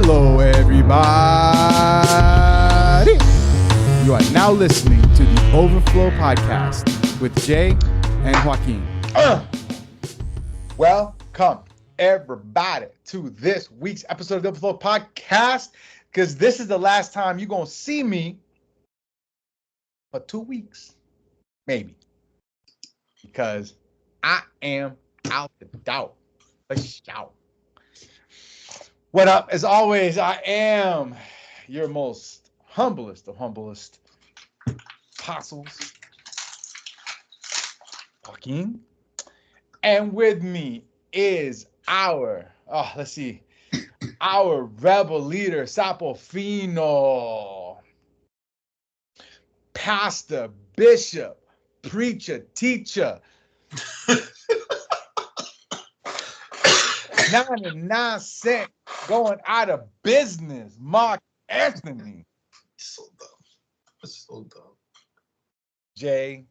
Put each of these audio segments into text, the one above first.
Hello, everybody. You are now listening to the Overflow Podcast with Jae and Joaquin. Welcome, everybody, to this week's episode of the Overflow Podcast, because this is the last time you're going to see me for 2 weeks, maybe, because I am out the door. A shout. What up? As always, I am your most humblest of humblest apostles, Joaquin. And with me is our rebel leader, Sapofino, pastor, bishop, preacher, teacher, 99 cent going out of business, Mark Anthony. So dumb. That's so dumb. Jae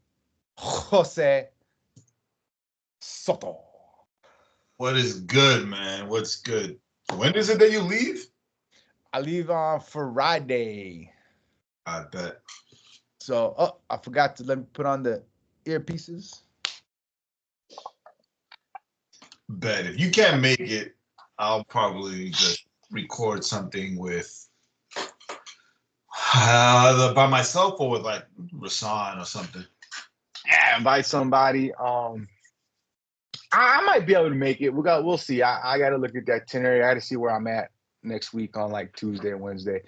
Jose Soto. What is good, man? What's good? When is it that you leave? I leave on Friday. I bet. So, I forgot to let me put on the earpieces. Bet. If you can't make it, I'll probably just record something with either by myself or with like Rasan or something. Yeah, invite somebody. I might be able to make it. We'll see. I got to look at that itinerary. I got to see where I'm at next week on like Tuesday and Wednesday.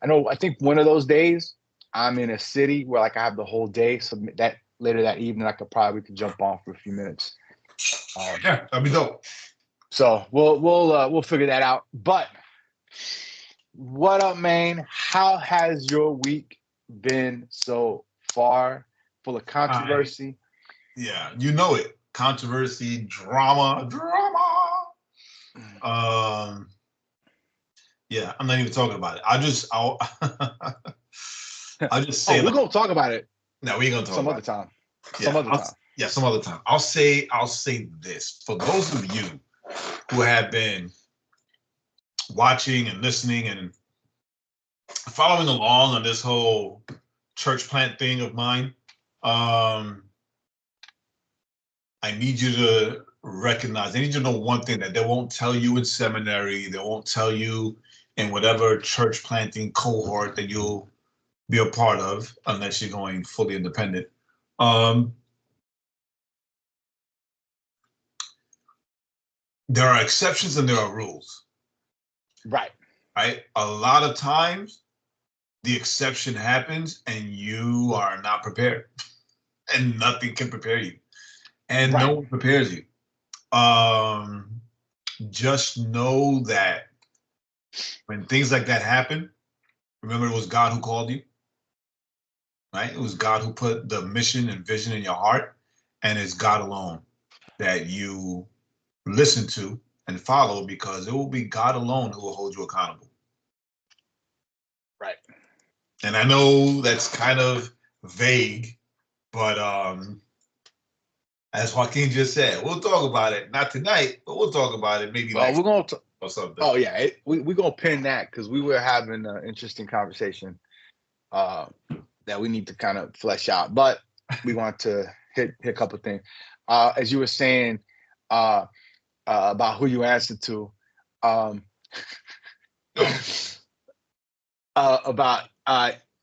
I think one of those days I'm in a city where like I have the whole day. So that later that evening I could jump on for a few minutes. Yeah, that'd be dope. So we'll figure that out. But what up, man? How has your week been so far? Full of controversy. Yeah, you know it. Controversy, drama. Yeah, I'm not even talking about it. I'll just say we're gonna talk about it. No, we ain't gonna talk some about other time. Yeah, some other time. Yeah, some other time. I'll say this. For those of you who have been watching and listening and following along on this whole church plant thing of mine, I need you to recognize, I need you to know one thing that they won't tell you in seminary, they won't tell you in whatever church planting cohort that you'll be a part of, unless you're going fully independent. There are exceptions and there are rules. Right. Right? A lot of times the exception happens and you are not prepared. And nothing can prepare you. And no one prepares you. Just know that when things like that happen, remember it was God who called you. Right? It was God who put the mission and vision in your heart. And it's God alone that you listen to and follow, because it will be God alone who will hold you accountable. Right. And I know that's kind of vague, but as Joaquin just said, we'll talk about it. Not tonight, but we'll talk about it maybe next week or something. Oh, yeah. We're going to pin that because we were having an interesting conversation that we need to kind of flesh out. But we want to hit a couple of things. As you were saying about who you answered to, about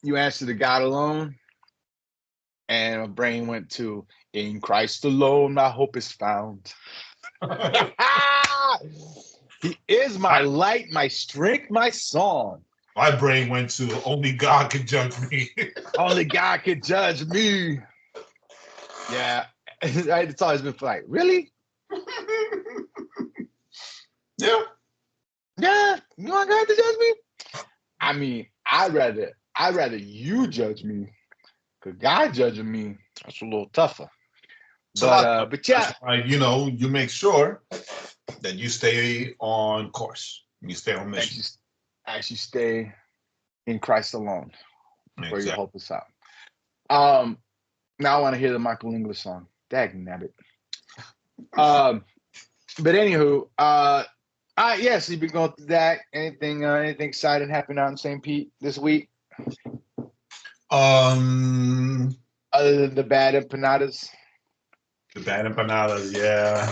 you answered to God alone, and my brain went to in Christ alone my hope is found. He is my light, my strength, my song. My brain went to only God can judge me. Only God can judge me. Yeah, it's always been like, really? Yeah. You want God to judge me? I mean, I'd rather you judge me, because God judging me, that's a little tougher. But yeah, you make sure that you stay on course. You stay on mission. Actually stay in Christ alone, where your hope is out. Now I want to hear the Michael English song. Dag nabbit. But anywho, Yes, you've been going through that. Anything exciting happened out in St. Pete this week Um, other than the bad empanadas? the bad empanadas, yeah.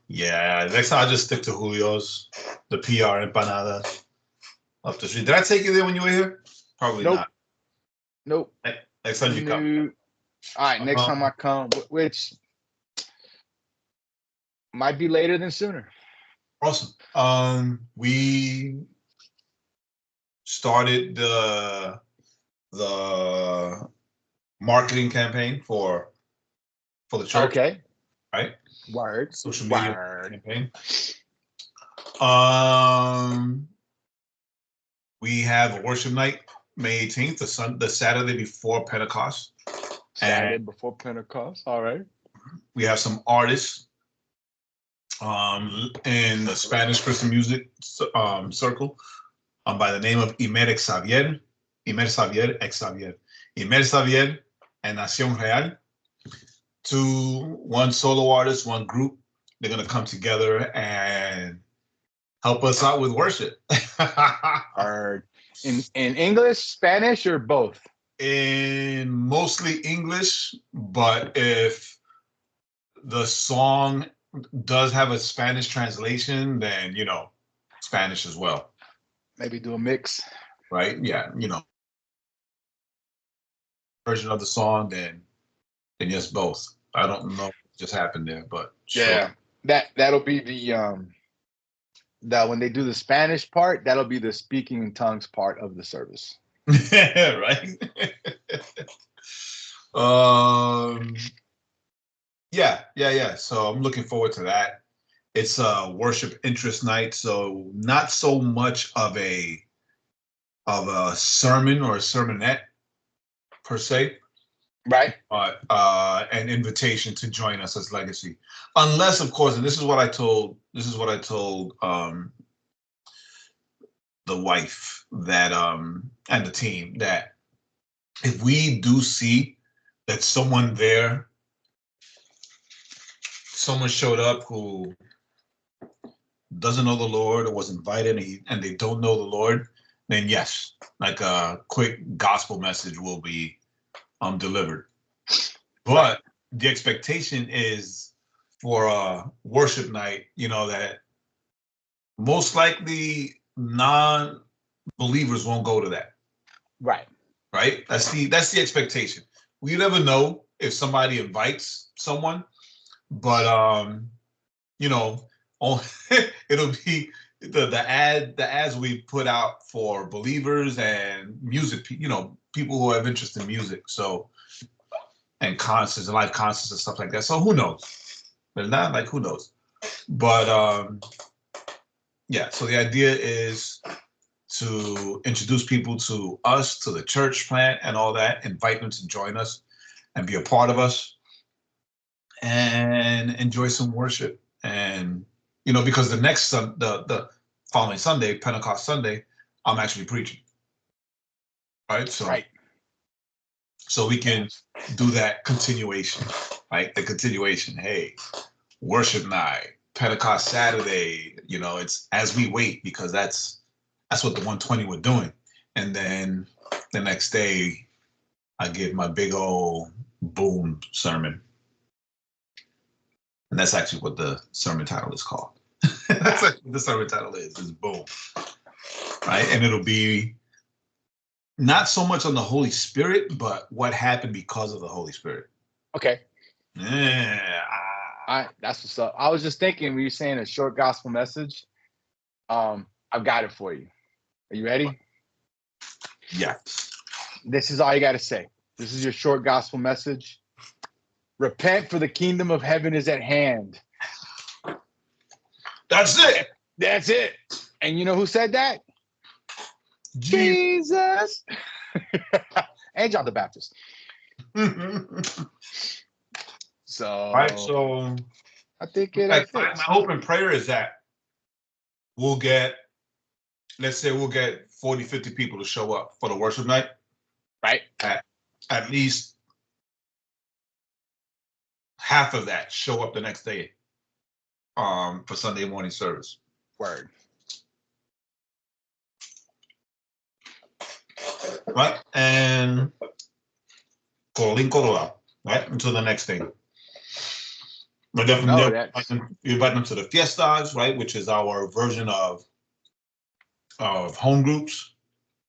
Yeah, next time I'll just stick to Julio's, the PR empanadas up the street. Did I take you there when you were here? Probably Nope. not. Nope. Next time you come. All right, next time I come, which might be later than sooner. Awesome. We started the marketing campaign for the church. Okay. Right. Word. Social media Word. campaign. We have a worship night, May 18th, the Saturday before Pentecost. Saturday before Pentecost. All right. We have some artists in the Spanish Christian music circle by the name of Imer Xavier, and Nación Real. One solo artist, one group. They're going to come together and help us out with worship. In English, Spanish, or both? In mostly English, but if the song does have a Spanish translation, then Spanish as well. Maybe do a mix. Right? Yeah, version of the song, then yes, both. I don't know what just happened there, but yeah, sure. That'll be the that when they do the Spanish part, that'll be the speaking in tongues part of the service. Right. Yeah. So I'm looking forward to that. It's a worship interest night, so not so much of a sermon or a sermonette per se, right? But an invitation to join us as Legacy, unless, of course, and this is what I told the wife that and the team, that if we do see that someone showed up who doesn't know the Lord or was invited and they don't know the Lord, then yes, like a quick gospel message will be delivered. But the expectation is for a worship night, that most likely non-believers won't go to that. Right. That's the expectation. We never know if somebody invites someone, but it'll be the ads we put out for believers and music, people who have interest in music, so, and concerts and live concerts and stuff like that. So who knows? But not like who knows. But yeah. So the idea is to introduce people to us, to the church plant and all that, invite them to join us and be a part of us and enjoy some worship. And, because the following Sunday, Pentecost Sunday, I'm actually preaching. Right. So we can do that continuation, right? The continuation. Hey, worship night, Pentecost Saturday, it's as we wait, because that's what the 120 were doing. And then the next day I give my big old boom sermon. And that's actually what the sermon title is called. That's what the sermon title is boom. Right? And it'll be not so much on the Holy Spirit, but what happened because of the Holy Spirit. Okay. Yeah. That's what's up. I was just thinking when you're saying a short gospel message, I've got it for you. Are you ready? Yeah. This is all you got to say. This is your short gospel message. Repent, for the kingdom of heaven is at hand. That's it. That's it. And you know who said that? Jesus. And John the Baptist. So I think my hope and prayer is that we'll get 40, 50 people to show up for the worship night. Right. At least half of that show up the next day for Sunday morning service. Word. Right? And Colin Colorado, right? Until the next thing. But then from No, there, that's we invite them to the fiestas, right? Which is our version of home groups,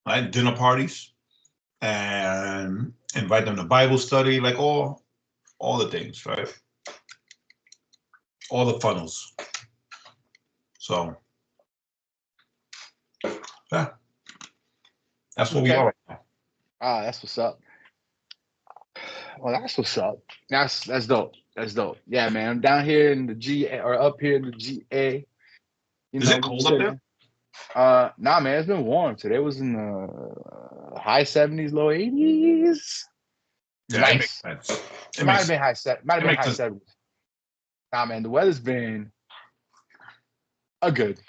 right? Dinner parties. And invite them to Bible study, like all the things, right? All the funnels. So yeah, that's what we okay. are right now. Ah, that's what's up. Well, that's what's up. That's dope. That's dope. Yeah, man. I'm down here in the GA or up here in the GA. You Is know, it cold up there? nah, man. It's been warm. Today was in the high 70s, low 80s. Yeah, Nice. it makes sense. It might have been high set. Might have been makes high sense. 70s. Nah, man. The weather's been good.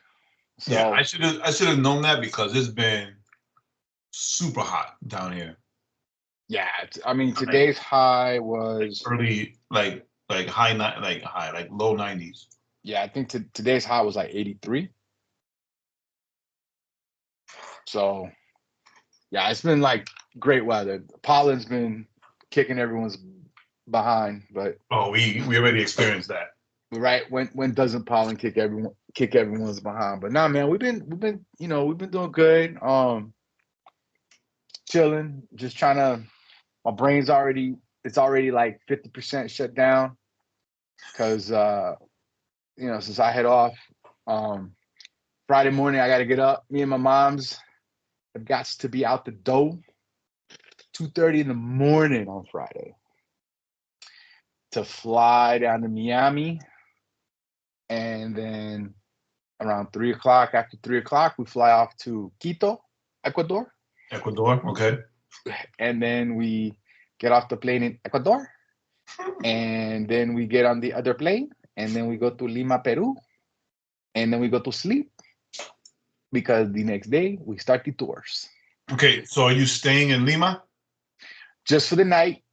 So Yeah, I should have known that because it's been super hot down here. yeah, I mean today's high was Early like low 90s. yeah. I think today's high was like 83. So yeah, it's been like great weather. Pollen's been kicking everyone's behind, but Oh, we already experienced that. right when doesn't pollen kick everyone's behind? But nah, man, we've been we've been doing good. Chilling, just trying to. My brain's already like 50% shut down because since I head off Friday morning, I got to get up. Me and my mom's have got to be out the door 2:30 in the morning on Friday to fly down to Miami, and then around 3 o'clock. After 3 o'clock, we fly off to Quito, Ecuador, Ecuador, okay. and then we get off the plane in Ecuador, and then we get on the other plane, and then we go to Lima, Peru, and then we go to sleep because the next day we start the tours. Okay, so are you staying in Lima? Just for the night.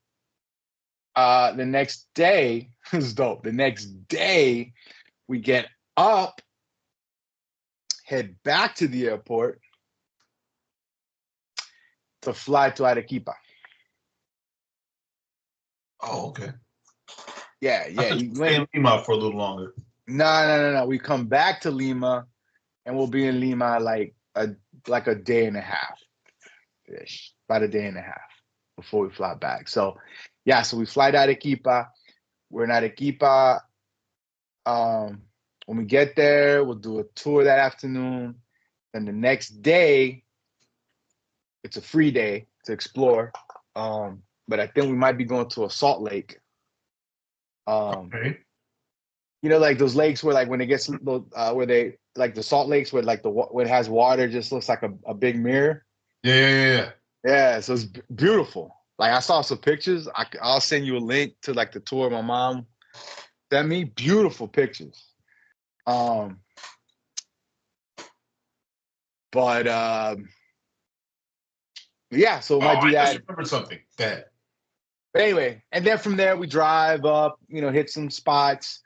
The next day is dope. The next day we get up, head back to the airport to fly to Arequipa. Oh, okay. Yeah. Stay in Lima for a little longer. No. We come back to Lima, and we'll be in Lima like a day and a half ish, about a day and a half before we fly back. So, yeah. So we fly to Arequipa. We're in Arequipa. When we get there, we'll do a tour that afternoon. Then the next day, it's a free day to explore. But I think we might be going to a salt lake. Okay. You know, like those lakes where, like, when it gets where they like the salt lakes where like when it has water, just looks like a big mirror. Yeah. Yeah, so it's beautiful. Like I saw some pictures. I'll send you a link to like the tour my mom sent me. Beautiful pictures. But yeah, so we might do I that. just remembered something. Go ahead. But anyway, and then from there we drive up, hit some spots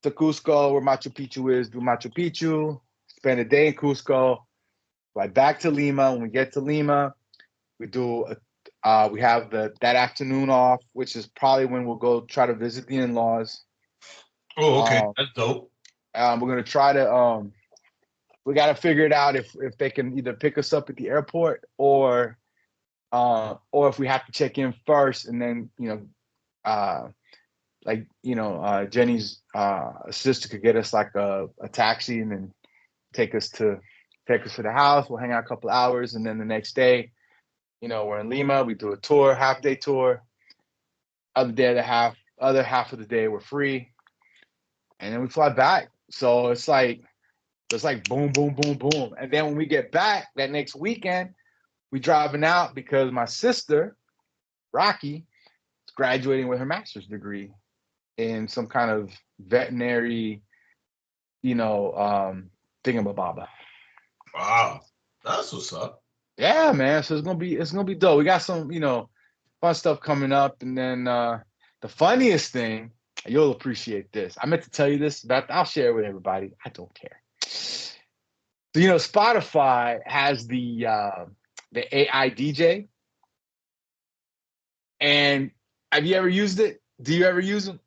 to Cusco where Machu Picchu is, do Machu Picchu, spend a day in Cusco, right back to Lima. When we get to Lima, we have that afternoon off, which is probably when we'll go try to visit the in-laws. Oh, okay. That's dope. We're gonna try to we got to figure it out if they can either pick us up at the airport or if we have to check in first and then Jenny's sister could get us like a taxi and then take us to the house. We'll hang out a couple hours, and then the next day, we're in Lima. We do a tour, half-day tour. Other half of the day we're free, and then we fly back. So it's like boom, boom, boom, boom. And then when we get back that next weekend, we driving out because my sister, Rocky, is graduating with her master's degree in some kind of veterinary, thingamababa. Wow. That's what's up. Yeah, man. So it's gonna be dope. We got some, fun stuff coming up. And then the funniest thing, you'll appreciate this. I meant to tell you this, but I'll share it with everybody. I don't care. So, Spotify has the AI DJ, and have you ever used it? Do you ever use them?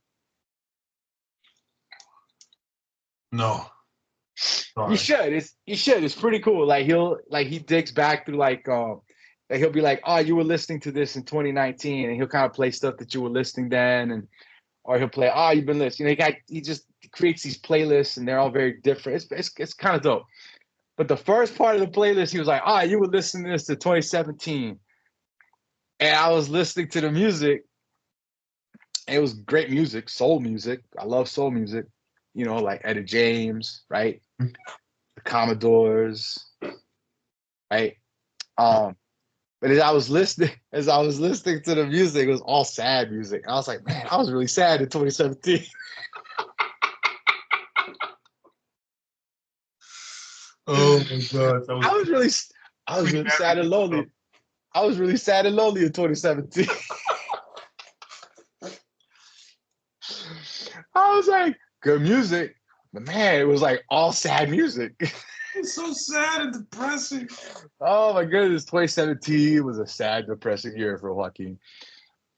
No. You Sorry. should. It's pretty cool. Like he digs back through like he'll be like, oh, you were listening to this in 2019, and he'll kind of play stuff that you were listening then, and or he'll play, oh, you've been listening. He just creates these playlists, and they're all very different. It's kind of dope. But the first part of the playlist, he was like, oh, you were listening to this to 2017, and I was listening to the music. And it was great music, soul music. I love soul music. Like Etta James, right? The Commodores, right? But as I was listening to the music, it was all sad music. I was like, man, I was really sad in 2017. Oh my God. I was really sad and lonely. I was really sad and lonely in 2017. I was like, good music, but man, it was like all sad music. It's so sad and depressing. Oh my goodness, 2017 was a sad, depressing year for Joaquin.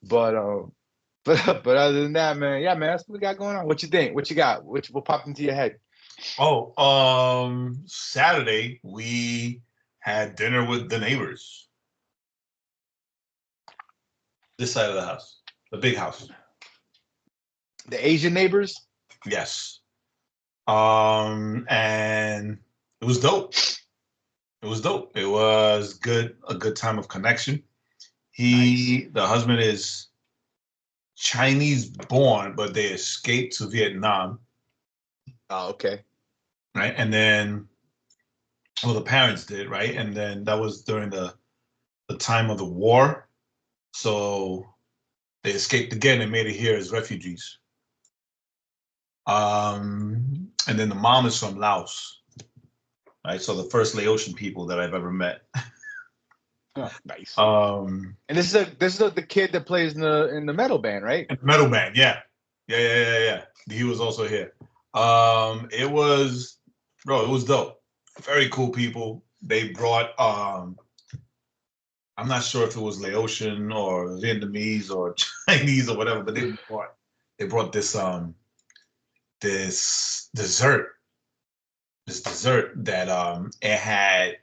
But other than that, man, yeah, man, that's what we got going on. What you think? What you got? What popped into your head? Oh, Saturday we had dinner with the neighbors. This side of the house, the big house. The Asian neighbors? Yes. And it was dope. It was dope. It was good, a good time of connection. The husband is Chinese born, but they escaped to Vietnam. Oh, okay. Right. And then, well, the parents did, right? And then that was during the time of the war. So they escaped again and made it here as refugees. And then the mom is from Laos. Right. So the first Laotian people that I've ever met. Oh, nice. And this is the kid that plays in the metal band, right? Metal band, yeah. He was also here. It was dope. Very cool people. They brought I'm not sure if it was Laotian or Vietnamese or Chinese or whatever, but they brought this this dessert that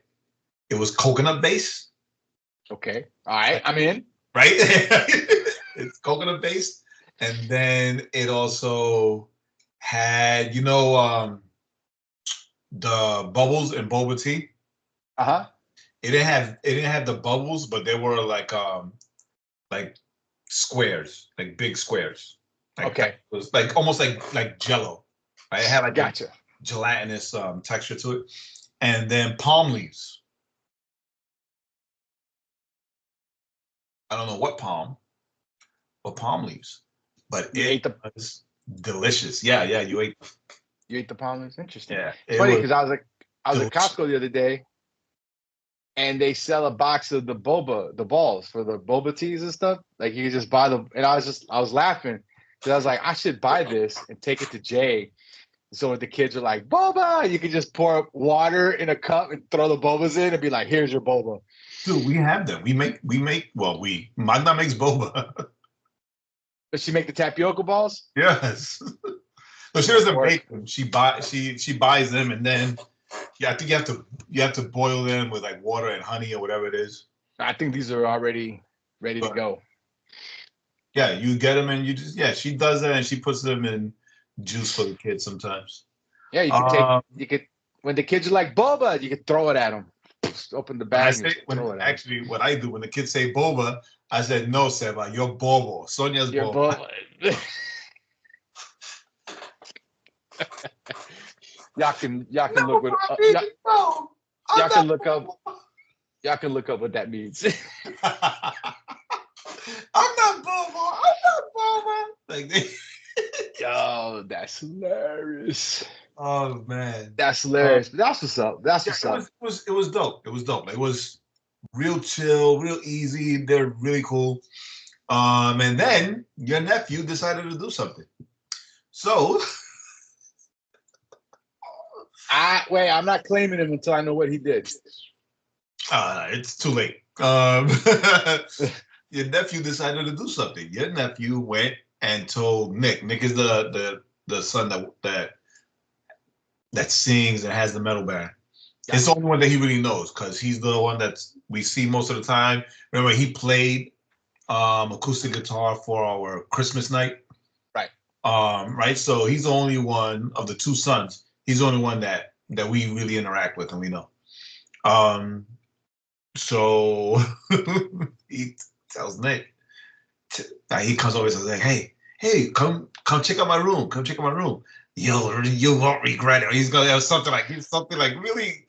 it was coconut based. Okay. All right. I'm in. Right? It's coconut based. And then it also had, the bubbles in boba tea. Uh-huh. It didn't have the bubbles, but they were like squares, like big squares. Like, okay. It was like almost like Jello. Right? It had like gotcha. Gelatinous texture to it. And then palm leaves. I don't know what palm leaves, but it was delicious. Yeah, you ate. You ate the palm leaves. Interesting. Yeah, it's funny because I was at Costco the other day, and they sell a box of the balls for the boba teas and stuff. Like you can just buy them, and I was laughing because I was like, I should buy this and take it to Jae. So when the kids are like boba, you can just pour water in a cup and throw the bobas in and be like, here's your boba. Dude, we have them. Magna makes boba. Does she make the tapioca balls? Yes. So she doesn't make them. She buys them, and then I think you have to boil them with like water and honey or whatever it is. I think these are already ready to go. Yeah, you get them and she does that and she puts them in juice for the kids sometimes. Yeah, you could when the kids are like boba, you could throw it at them. Open the bag. What I do when the kids say boba, I said, no, Seba, you're bobo. Sonia's boba. Y'all can look what y'all can look up what that means. I'm not bobo. Like yo, that's hilarious. Oh man, that's hilarious. That's what's up. That's what's up. It was dope. It was dope. It was real chill, real easy. They're really cool. And then your nephew decided to do something. So I'm not claiming him until I know what he did. It's too late. Your nephew decided to do something. Your nephew went and told Nick. Nick is the son that sings and has the metal band. Yeah. It's the only one that he really knows because he's the one that we see most of the time. Remember, he played acoustic guitar for our Christmas night. Right. Right. So he's the only one of the two sons. He's the only one that we really interact with and we know. So he tells Nick. He comes over and says, like, hey, come check out my room. Come check out my room. Yo, you won't regret it. Or he's gonna have something like really,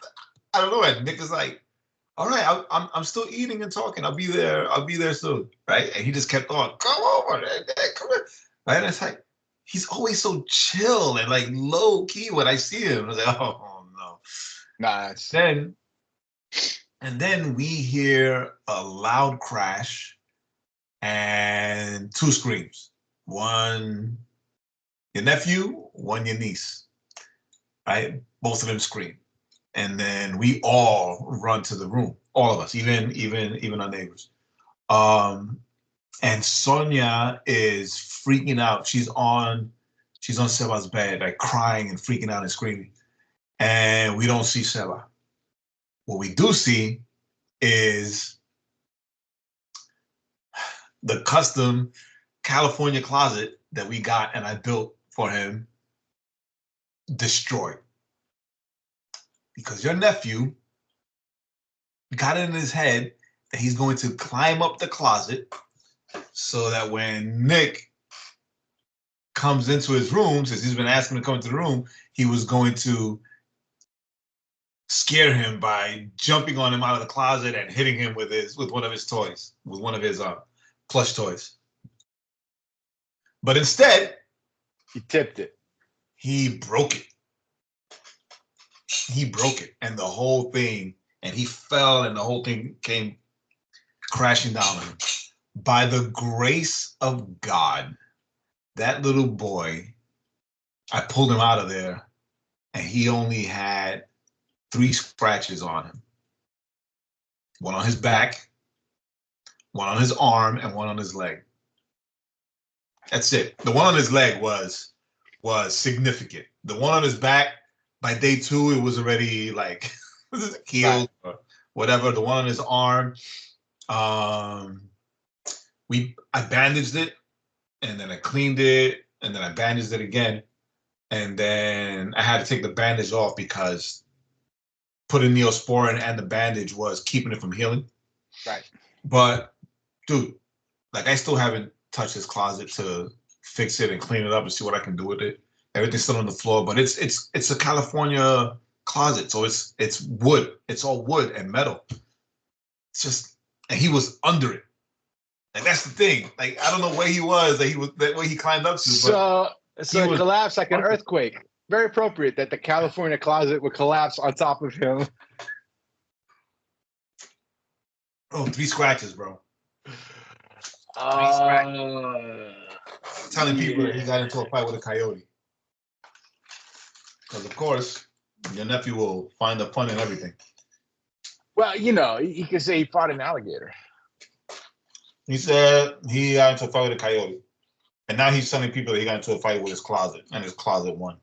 I don't know. And Nick is like, all right, I'm still eating and talking. I'll be there soon, right? And he just kept on, come over, come here, right? And it's like he's always so chill and like low key when I see him. I was like, oh no, nah. And then we hear a loud crash and two screams. One, your nephew, one, your niece, right? Both of them scream. And then we all run to the room, all of us, even our neighbors. And Sonia is freaking out. She's on Seba's bed, like crying and freaking out and screaming. And we don't see Seba. What we do see is the custom California closet that we got and I built for him destroyed. Because your nephew got it in his head that he's going to climb up the closet so that when Nick comes into his room, since he's been asking to come into the room, he was going to scare him by jumping on him out of the closet and hitting him with one of his toys, with one of his plush toys. But instead, he tipped it. He broke it. He broke it, and the whole thing, and he fell, and the whole thing came crashing down on him. By the grace of God, that little boy, I pulled him out of there, and he only had 3 scratches on him. One on his back, one on his arm, and one on his leg. That's it. The one on his leg was significant. The one on his back, by day 2, it was already like healed or whatever. The one on his arm, I bandaged it, and then I cleaned it, and then I bandaged it again, and then I had to take the bandage off because putting Neosporin and the bandage was keeping it from healing. Right. But dude, like I still haven't touched his closet to fix it and clean it up and see what I can do with it. Everything's still on the floor, but it's a California closet, so it's wood. It's all wood and metal. It's just, and he was under it. Like that's the thing. Like I don't know where he was. That way he climbed up to. So it collapsed like an earthquake. Very appropriate that the California closet would collapse on top of him. Oh, 3 scratches, bro. 3 scratches. Telling people that he got into a fight with a coyote. Because of course, your nephew will find the fun in everything. Well, you know, he could say he fought an alligator. He said he got into a fight with a coyote. And now he's telling people that he got into a fight with his closet, and his closet won.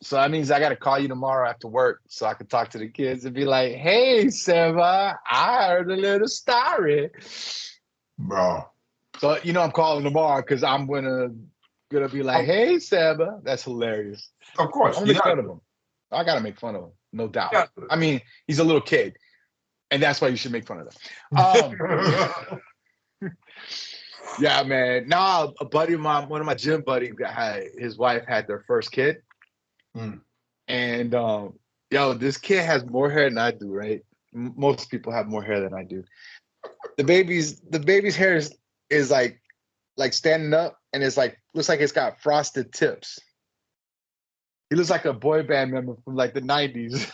So that means I got to call you tomorrow after work so I can talk to the kids and be like, hey, Seba, I heard a little story. Bro. So, you know, I'm calling tomorrow because I'm gonna be like, hey, Seba. That's hilarious. Of course. I'm gonna make fun of him. I got to make fun of him, no doubt. Yeah. I mean, he's a little kid, and that's why you should make fun of him. Yeah, man. Now, a buddy of mine, one of my gym buddies, his wife had their first kid. And this kid has more hair than I do, right? Most people have more hair than I do. The baby's hair is like standing up, and it's like looks like it's got frosted tips. He looks like a boy band member from like the 90s.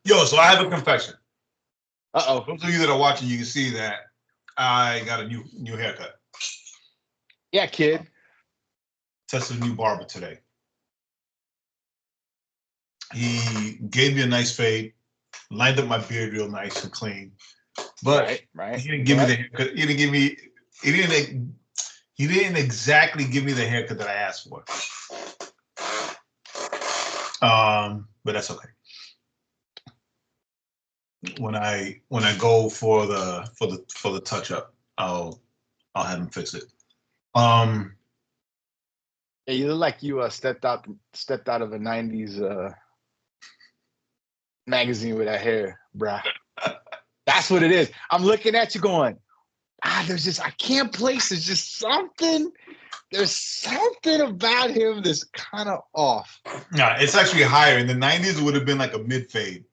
Yo, so I have a confession. Uh-oh. Those of you that are watching, you can see that I got a new haircut. Yeah, kid. tested a new barber today. He gave me a nice fade, lined up my beard real nice and clean. But right. he didn't give me the haircut. He didn't give me. He didn't exactly give me the haircut that I asked for. But that's okay. When I go for the touch up, I'll have him fix it. Yeah, you look like you stepped out of a '90s magazine with that hair, bruh. That's what it is. I'm looking at you going, there's just, I can't place. There's just something. There's something about him that's kind of off. Yeah, it's actually higher. In the '90s, it would have been like a mid fade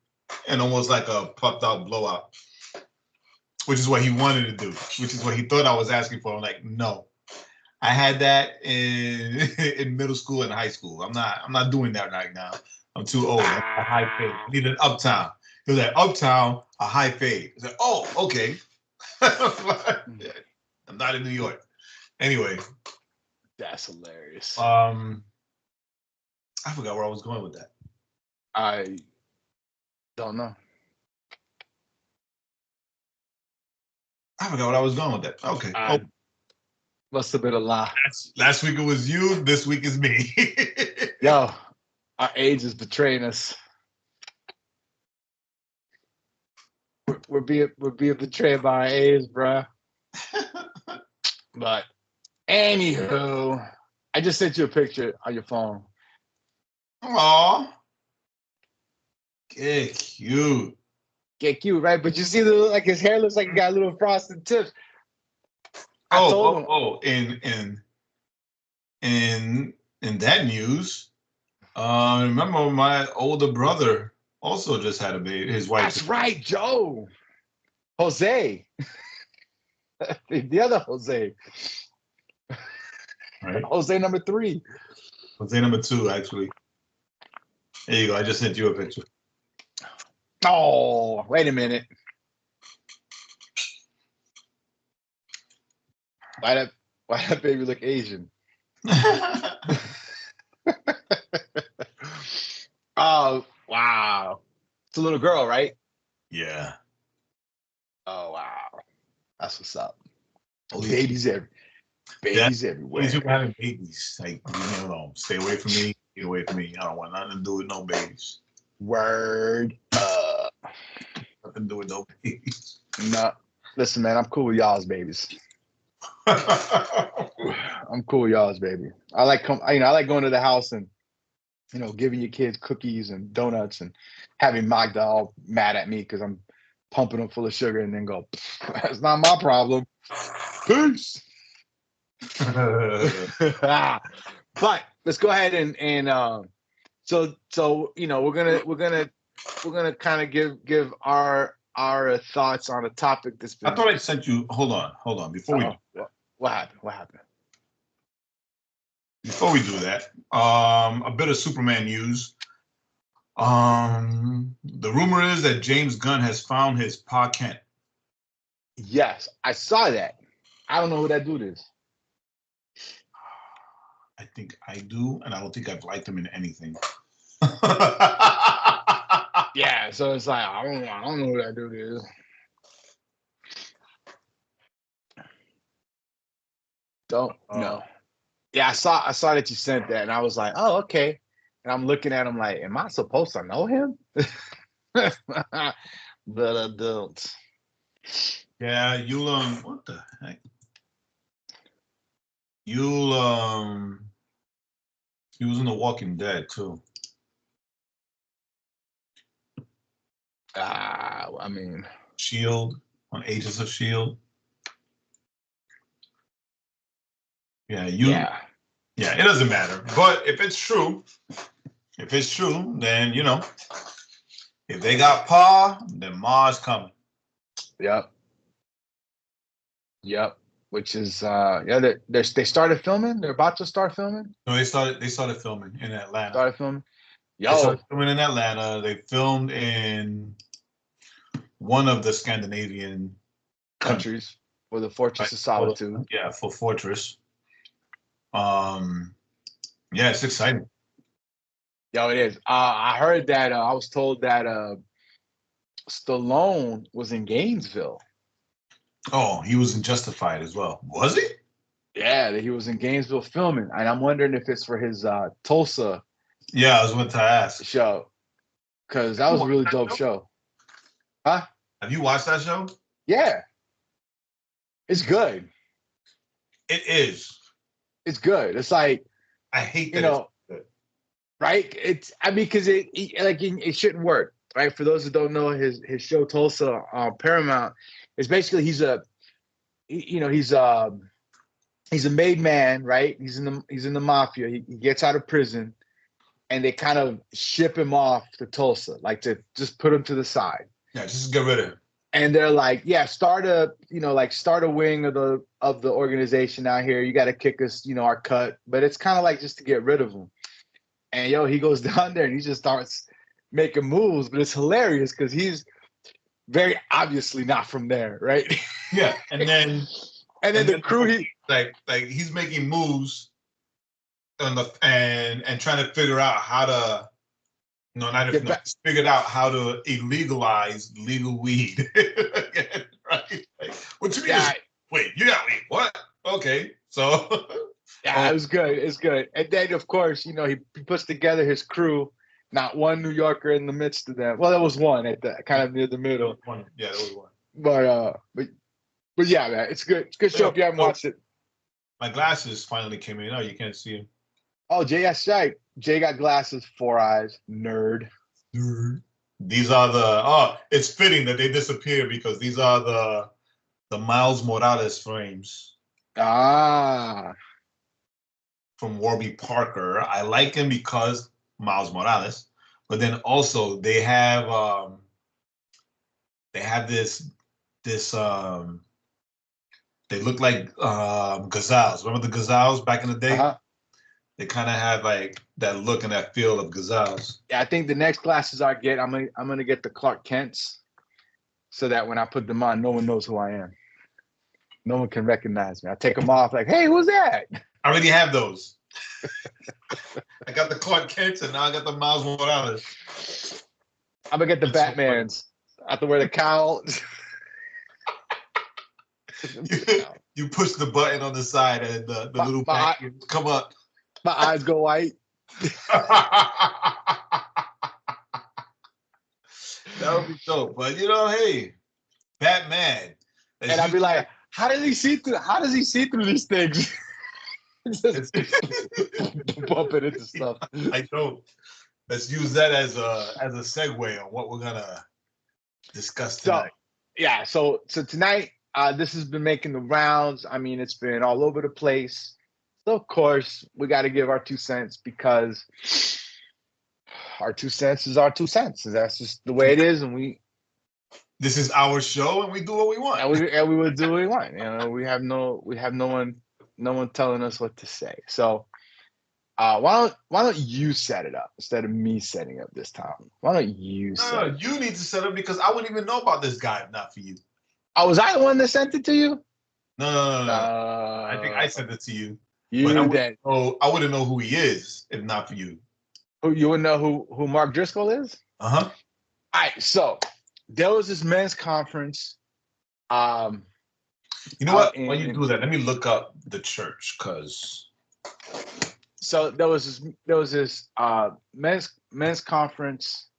and almost like a puffed out blowout, which is what he wanted to do, which is what he thought I was asking for. I'm like, no. I had that in middle school and high school. I'm not doing that right now. I'm too old. I'm a high fade. I need an uptown. He was like, uptown, a high fade. I was like, oh, okay. I'm not in New York. Anyway. That's hilarious. I forgot where I was going with that. I don't know. I forgot what I was going with that. Okay. Must have been a lie. Last week it was you. This week is me. Yo, our age is betraying us. We're being betrayed by our age, bruh. But anywho, I just sent you a picture on your phone. Aw. Get cute. Get cute, right? But you see like his hair looks like he got little frosted tips. In that news, remember my older brother also just had a baby. His wife. That's right, Joe. Jose. The other Jose. Right. Jose number 3. Jose number 2, actually. There you go. I just sent you a picture. Oh, wait a minute. Why that baby look Asian? Oh, wow. It's a little girl, right? Yeah. Oh, wow. That's what's up. Only Babies everywhere. These people having babies. Like, leave me alone. Stay away from me. Get away from me. I don't want nothing to do with no babies. Word up. Nothing to do with no babies. No. Listen, man, I'm cool with y'all's babies. I'm cool with y'all's baby. I like going to the house and giving your kids cookies and donuts and having Magda all mad at me because I'm pumping them full of sugar and then go, that's not my problem. Peace. But let's go ahead and so we're gonna kind of give our thoughts on a topic that's been. I thought I sent you. Hold on. Before we do that. What happened? Before we do that, a bit of Superman news. The rumor is that James Gunn has found his Pa Kent. Yes, I saw that. I don't know who that dude is. I think I do, and I don't think I've liked him in anything. Yeah, so it's like I don't know who that dude is. Don't know. Yeah, I saw that you sent that, and I was like, oh, okay. And I'm looking at him like, am I supposed to know him? But I don't. Yeah, you'll what the heck? He was in The Walking Dead too. I mean, Shield, on Agents of Shield. Yeah, it doesn't matter. But if it's true, then if they got Pa, then Ma's coming. Yep. Which is they started filming. They're about to start filming. No, they started filming in Atlanta. Started filming. They started filming in Atlanta. They filmed in one of the Scandinavian countries for the Fortress of Solitude. Yeah, for Fortress. And Yeah, it's exciting. Yo, it is. I heard that. I was told that Stallone was in Gainesville. Oh, he was in Justified as well. Was he? Yeah, that he was in Gainesville filming, and I'm wondering if it's for his Tulsa Yeah, I was going to ask. show, because that was a really dope show. Huh? Have you watched that show? Yeah, it's good. It is. It's good. It's like, I hate that. you know, right? It's, I mean, because it shouldn't work, right? For those who don't know, his show Tulsa on Paramount is basically he's a made man, right? He's in the mafia. He gets out of prison, and they kind of ship him off to Tulsa, like to just put him to the side. Yeah, just get rid of him. And they're like, yeah, start a wing of the organization out here. You got to kick us, our cut. But it's kind of like just to get rid of him. And he goes down there and he just starts making moves, but it's hilarious because he's very obviously not from there, right? Yeah, and then the crew, like he's making moves on the and trying to figure out how to figured out how to illegalize legal weed. Right? Like, what you mean? Yeah. Wait, you got weed? What? Okay, so yeah, it was good. It's good. And then of course, he puts together his crew. Not one New Yorker in the midst of them. Well, there was one at the kind of near the middle. Yeah, there was one. But yeah, man, it's good. It's a good show if you haven't watched it. My glasses finally came in. Oh, you can't see them. Oh, Jay, that's right. Jay got glasses, 4 eyes, nerd. These are it's fitting that they disappear because these are the Miles Morales frames. Ah. From Warby Parker. I like him because Miles Morales, but then also they have this they look like gazelles. Remember the gazelles back in the day? Uh-huh. They kind of have like that look and that feel of gazelles. Yeah, I think the next glasses I get, I'm gonna get the Clark Kents, so that when I put them on, no one knows who I am. No one can recognize me. I take them off, like, hey, who's that? I already have those. I got the Clark Kents and now I got the Miles Morales. I'm gonna get the Batmans. I have to wear the cowl. You push the button on the side and the little package come up. My eyes go white. That would be dope. But hey, Batman. And I'd be like, how does he see through these things? Just bumping into stuff. I don't. Let's use that as a segue on what we're gonna discuss tonight. So tonight, this has been making the rounds. I mean, it's been all over the place. So of course, we got to give our 2 cents because our 2 cents is our 2 cents. That's just the way it is, and this is our show, and we do what we want. And we will do what we want. We have no one telling us what to say. So, why don't you set it up instead of me setting up this time? Why don't you? You need to set up because I wouldn't even know about this guy if not for you. Oh, was I the one that sent it to you? No. I think I sent it to you. I wouldn't know who he is if not for you. You wouldn't know who Mark Driscoll is? Uh-huh. All right, so there was this men's conference. You know what? When you do that, let me look up the church because. So there was this men's conference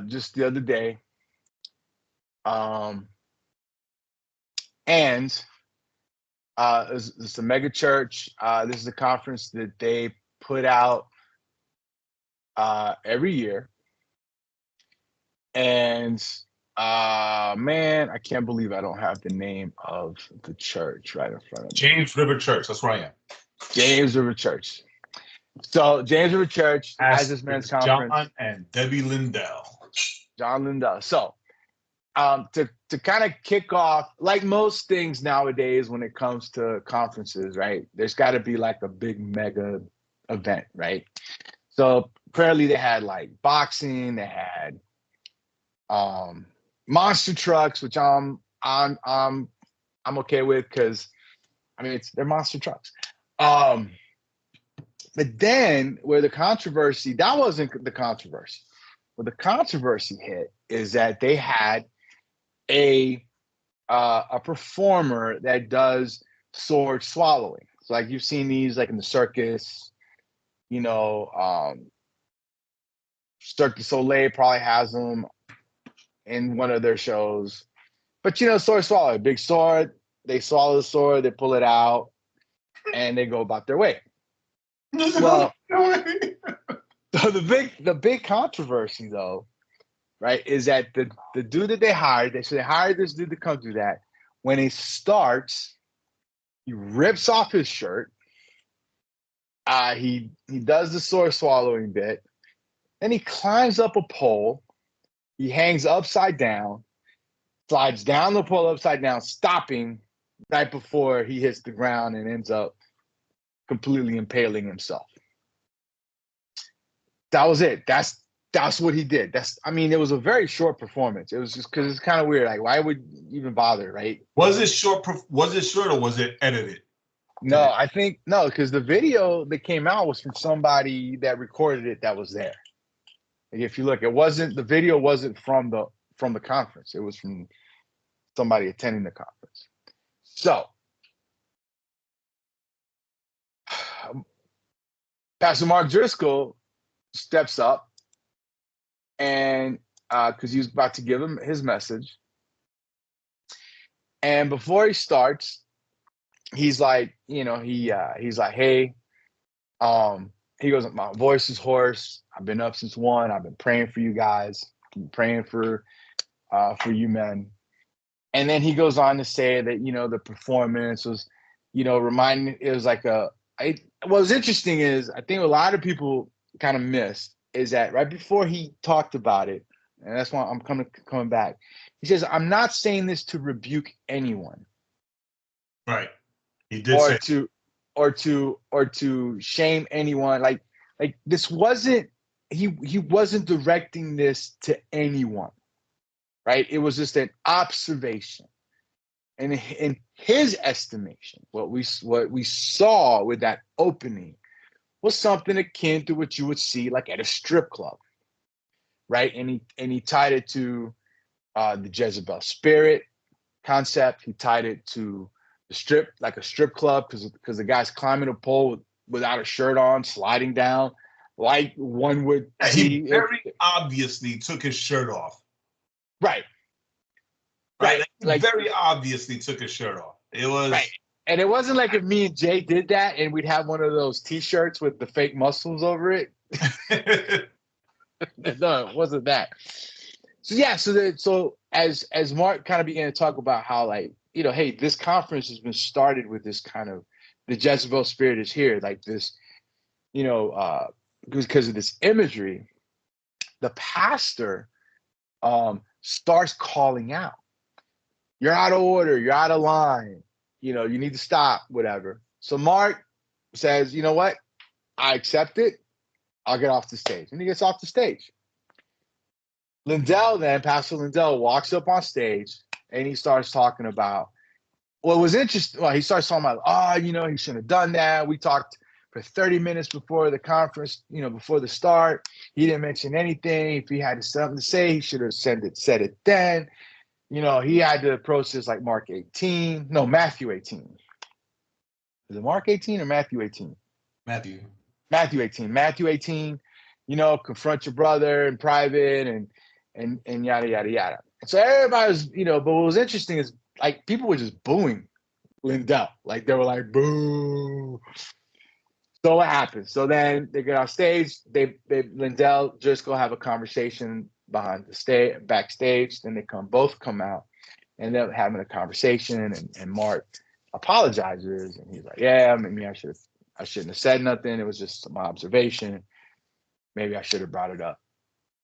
just the other day. And it's a mega church. This is a conference that they put out every year. And man, I can't believe I don't have the name of the church right in front of me. James River Church. That's where I am. James River Church. So James River Church has this men's conference. John and Debbie Lindell. John Lindell. So to kind of kick off, like most things nowadays when it comes to conferences, right? There's got to be like a big mega event, right? So apparently they had like boxing, they had monster trucks, which I'm okay with because I mean, they're monster trucks. But then where the controversy, that wasn't the controversy. Where the controversy hit is that they had a performer that does sword swallowing. So like you've seen these like in the circus, Cirque du Soleil probably has them in one of their shows. But sword swallow, big sword, they swallow the sword, they pull it out, and they go about their way. Well, so the big controversy though, right, is that the dude that they hired this dude to come do that. When he starts, he rips off his shirt. He does the sword swallowing bit. Then he climbs up a pole. He hangs upside down, slides down the pole upside down, stopping right before he hits the ground and ends up completely impaling himself. That was it. That's what he did. It was a very short performance. It was just because it's kind of weird. Like, why would you even bother, right? Was it short or was it edited? No, I think no, because the video that came out was from somebody that recorded it that was there. Like if you look, the video wasn't from the conference. It was from somebody attending the conference. So Pastor Mark Driscoll steps up and because he was about to give him his message. And before he starts, he's like, he's like, hey, he goes, my voice is hoarse. I've been up since 1. I've been praying for you guys. I'm praying for you men. And then he goes on to say that, the performance was, reminding, it was like what was interesting is I think a lot of people kind of missed is that right before he talked about it, and that's why I'm coming back. He says, I'm not saying this to rebuke anyone. Right. He did or to shame anyone. Like this wasn't, he wasn't directing this to anyone. Right? It was just an observation. And in his estimation, what we saw with that opening was something akin to what you would see like at a strip club, right? And he tied it to the Jezebel spirit concept. He tied it to the strip, like a strip club, because the guy's climbing a pole without a shirt on, sliding down, like one would see. He very obviously took his shirt off. Right. Right. Like very obviously took his shirt off. It was right. And it wasn't like if me and Jay did that and we'd have one of those T-shirts with the fake muscles over it. No, it wasn't that. So yeah, so as Mark kind of began to talk about how hey, this conference has been started with this kind of the Jezebel spirit is here, like this, because of this imagery, the pastor starts calling out. You're out of order. You're out of line. You need to stop, whatever. So Mark says, you know what? I accept it. I'll get off the stage. And he gets off the stage. Pastor Lindell walks up on stage and he starts talking about what was interesting. Well, he starts talking about, he shouldn't have done that. We talked for 30 minutes before the conference, before the start. He didn't mention anything. If he had something to say, he should have said it then. He had to approach this like Matthew 18. Is it Mark 18 or Matthew 18? Matthew 18, confront your brother in private and yada, yada, yada. So everybody was, but what was interesting is like people were just booing Lindell. Like they were like, boo. So what happened? So then they get off stage, Lindell, Driscoll have a conversation backstage. Then they both come out and they're having a conversation and Mark apologizes and he's like, yeah, maybe I shouldn't have said nothing. It was just my observation. Maybe I should have brought it up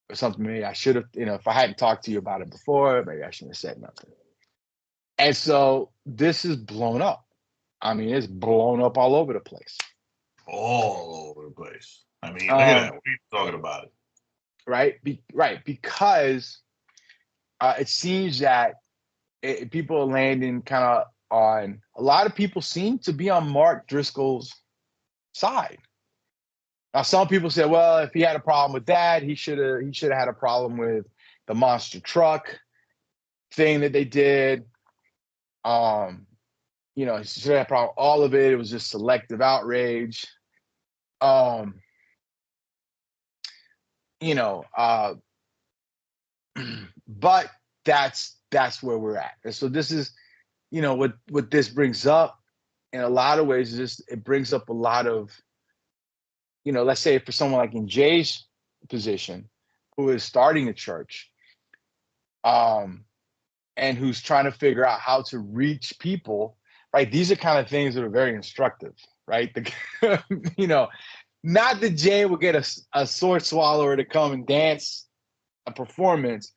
or something. Maybe I should have, if I hadn't talked to you about it before, maybe I shouldn't have said nothing. And so this is blown up. It's blown up all over the place. All over the place. Look at that. What are you talking about? Right, because it seems that people are landing kind of on a lot of people seem to be on Mark Driscoll's side. Now, some people say, well, if he had a problem with that, he should have had a problem with the monster truck thing that they did. You know, he should have had a problem. All of it was just selective outrage. You know, but that's where we're at. And so this is, you know, what this brings up in a lot of ways is just it brings up a lot of, you know, let's say for someone like in Jay's position, who is starting a church, and who's trying to figure out how to reach people, right? These are kind of things that are very instructive, right? You know, not that Jay will get a sword swallower to come and dance a performance.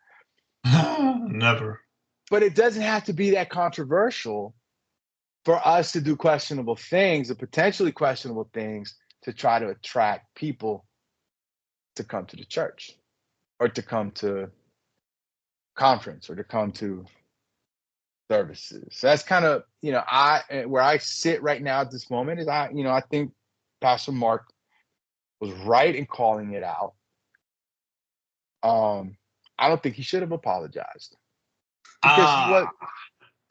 Never. But it doesn't have to be that controversial for us to do questionable things, or potentially questionable things, to try to attract people to come to the church, or to come to conference, or to come to services. So that's kind of, you know, where I sit right now at this moment is I think Pastor Mark was right in calling it out. I don't think he should have apologized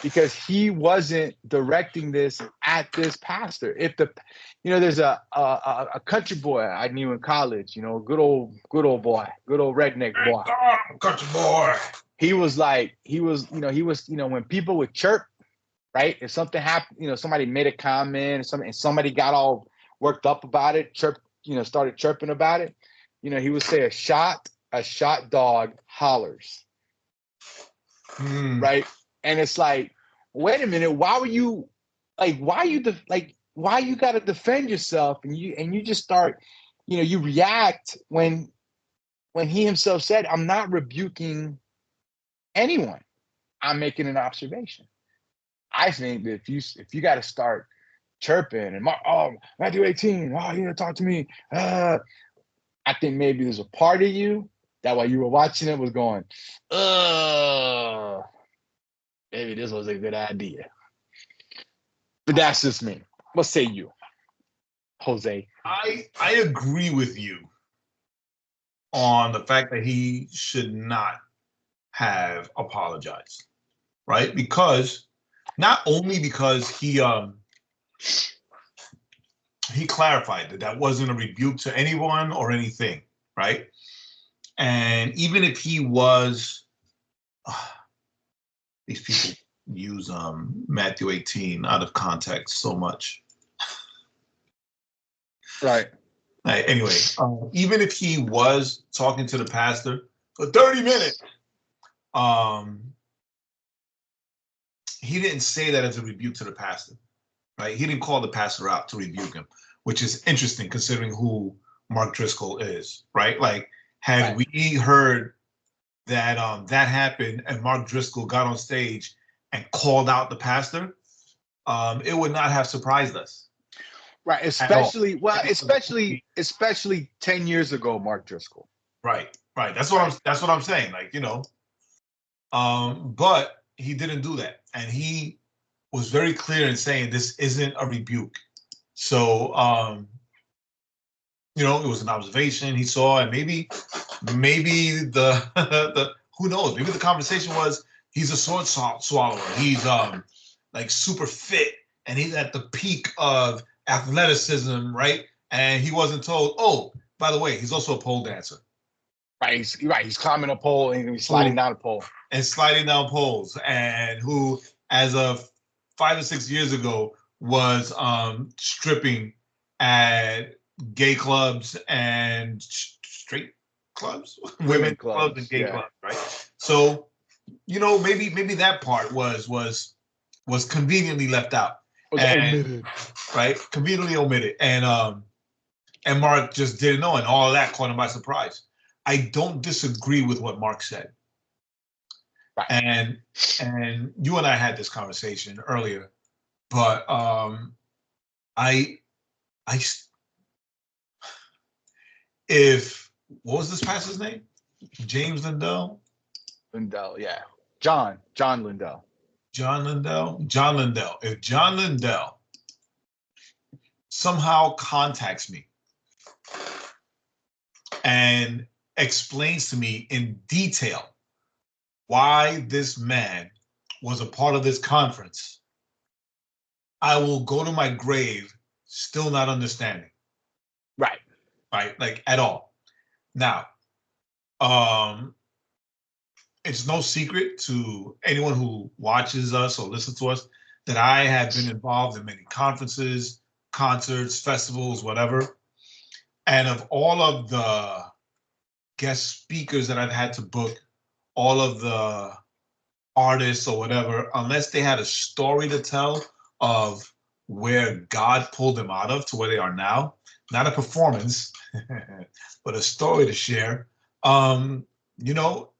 because he wasn't directing this at this pastor. If there's a country boy I knew in college, you know, good old boy, good old redneck boy, Country boy. He was, when people would chirp, right? If something happened, you know, somebody made a comment and somebody got all worked up about it, started chirping about it, you know, he would say a shot dog hollers. Right? And it's like, wait a minute, why you got to defend yourself, and you just start, you know, you react when he himself said, I'm not rebuking anyone, I'm making an observation. I think that if you got to start chirping and Matthew 18, you didn't talk to me, I think maybe there's a part of you that while you were watching it was going, maybe this was a good idea. But that's just me. What say you, Jose? I agree with you on the fact that he should not have apologized, right? Because not only because he clarified that wasn't a rebuke to anyone or anything, right? And even if he was, these people use Matthew 18 out of context so much. Right. Anyway, even if he was talking to the pastor for 30 minutes, he didn't say that as a rebuke to the pastor, right? He didn't call the pastor out to rebuke him, which is interesting considering who Mark Driscoll is, right? Like, had we heard that that happened and Mark Driscoll got on stage and called out the pastor, it would not have surprised us. Right, especially 10 years ago, Mark Driscoll. Right. That's what I'm saying. Like, you know, but he didn't do that, and he was very clear in saying this isn't a rebuke. So, you know, it was an observation he saw, and maybe the who knows? Maybe the conversation was he's a sword swallower. He's like super fit, and he's at the peak of athleticism, right? And he wasn't told, oh, by the way, he's also a pole dancer. Right, he's climbing a pole and he's sliding down a pole. And sliding down poles, and who, as of 5 or 6 years ago, was stripping at gay clubs and straight clubs, women clubs and gay clubs, right? So, you know, maybe that part was conveniently left out. Omitted. Right? Conveniently omitted. And Mark just didn't know, and all of that caught him by surprise. I don't disagree with what Mark said. Right. And you and I had this conversation earlier, but what was this pastor's name? James Lindell? Lindell, yeah. John Lindell. John Lindell. If John Lindell somehow contacts me and explains to me in detail why this man was a part of this conference, I will go to my grave still not understanding. Right. Right? Like at all. Now, it's no secret to anyone who watches us or listens to us that I have been involved in many conferences, concerts, festivals, whatever. And of all of the guest speakers that I've had to book, all of the artists or whatever, unless they had a story to tell of where God pulled them out of to where they are now, not a performance, but a story to share, you know,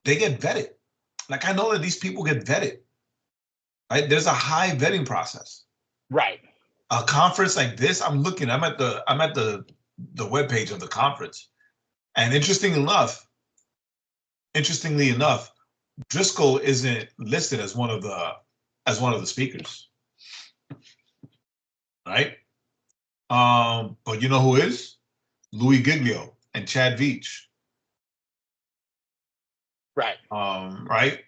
they get vetted. Like I know that these people get vetted, right? There's a high vetting process. Right. A conference like this, I'm at the webpage of the conference. And interestingly enough, Driscoll isn't listed as one of the speakers. Right? But you know who is? Louis Giglio and Chad Veach. Right. Right?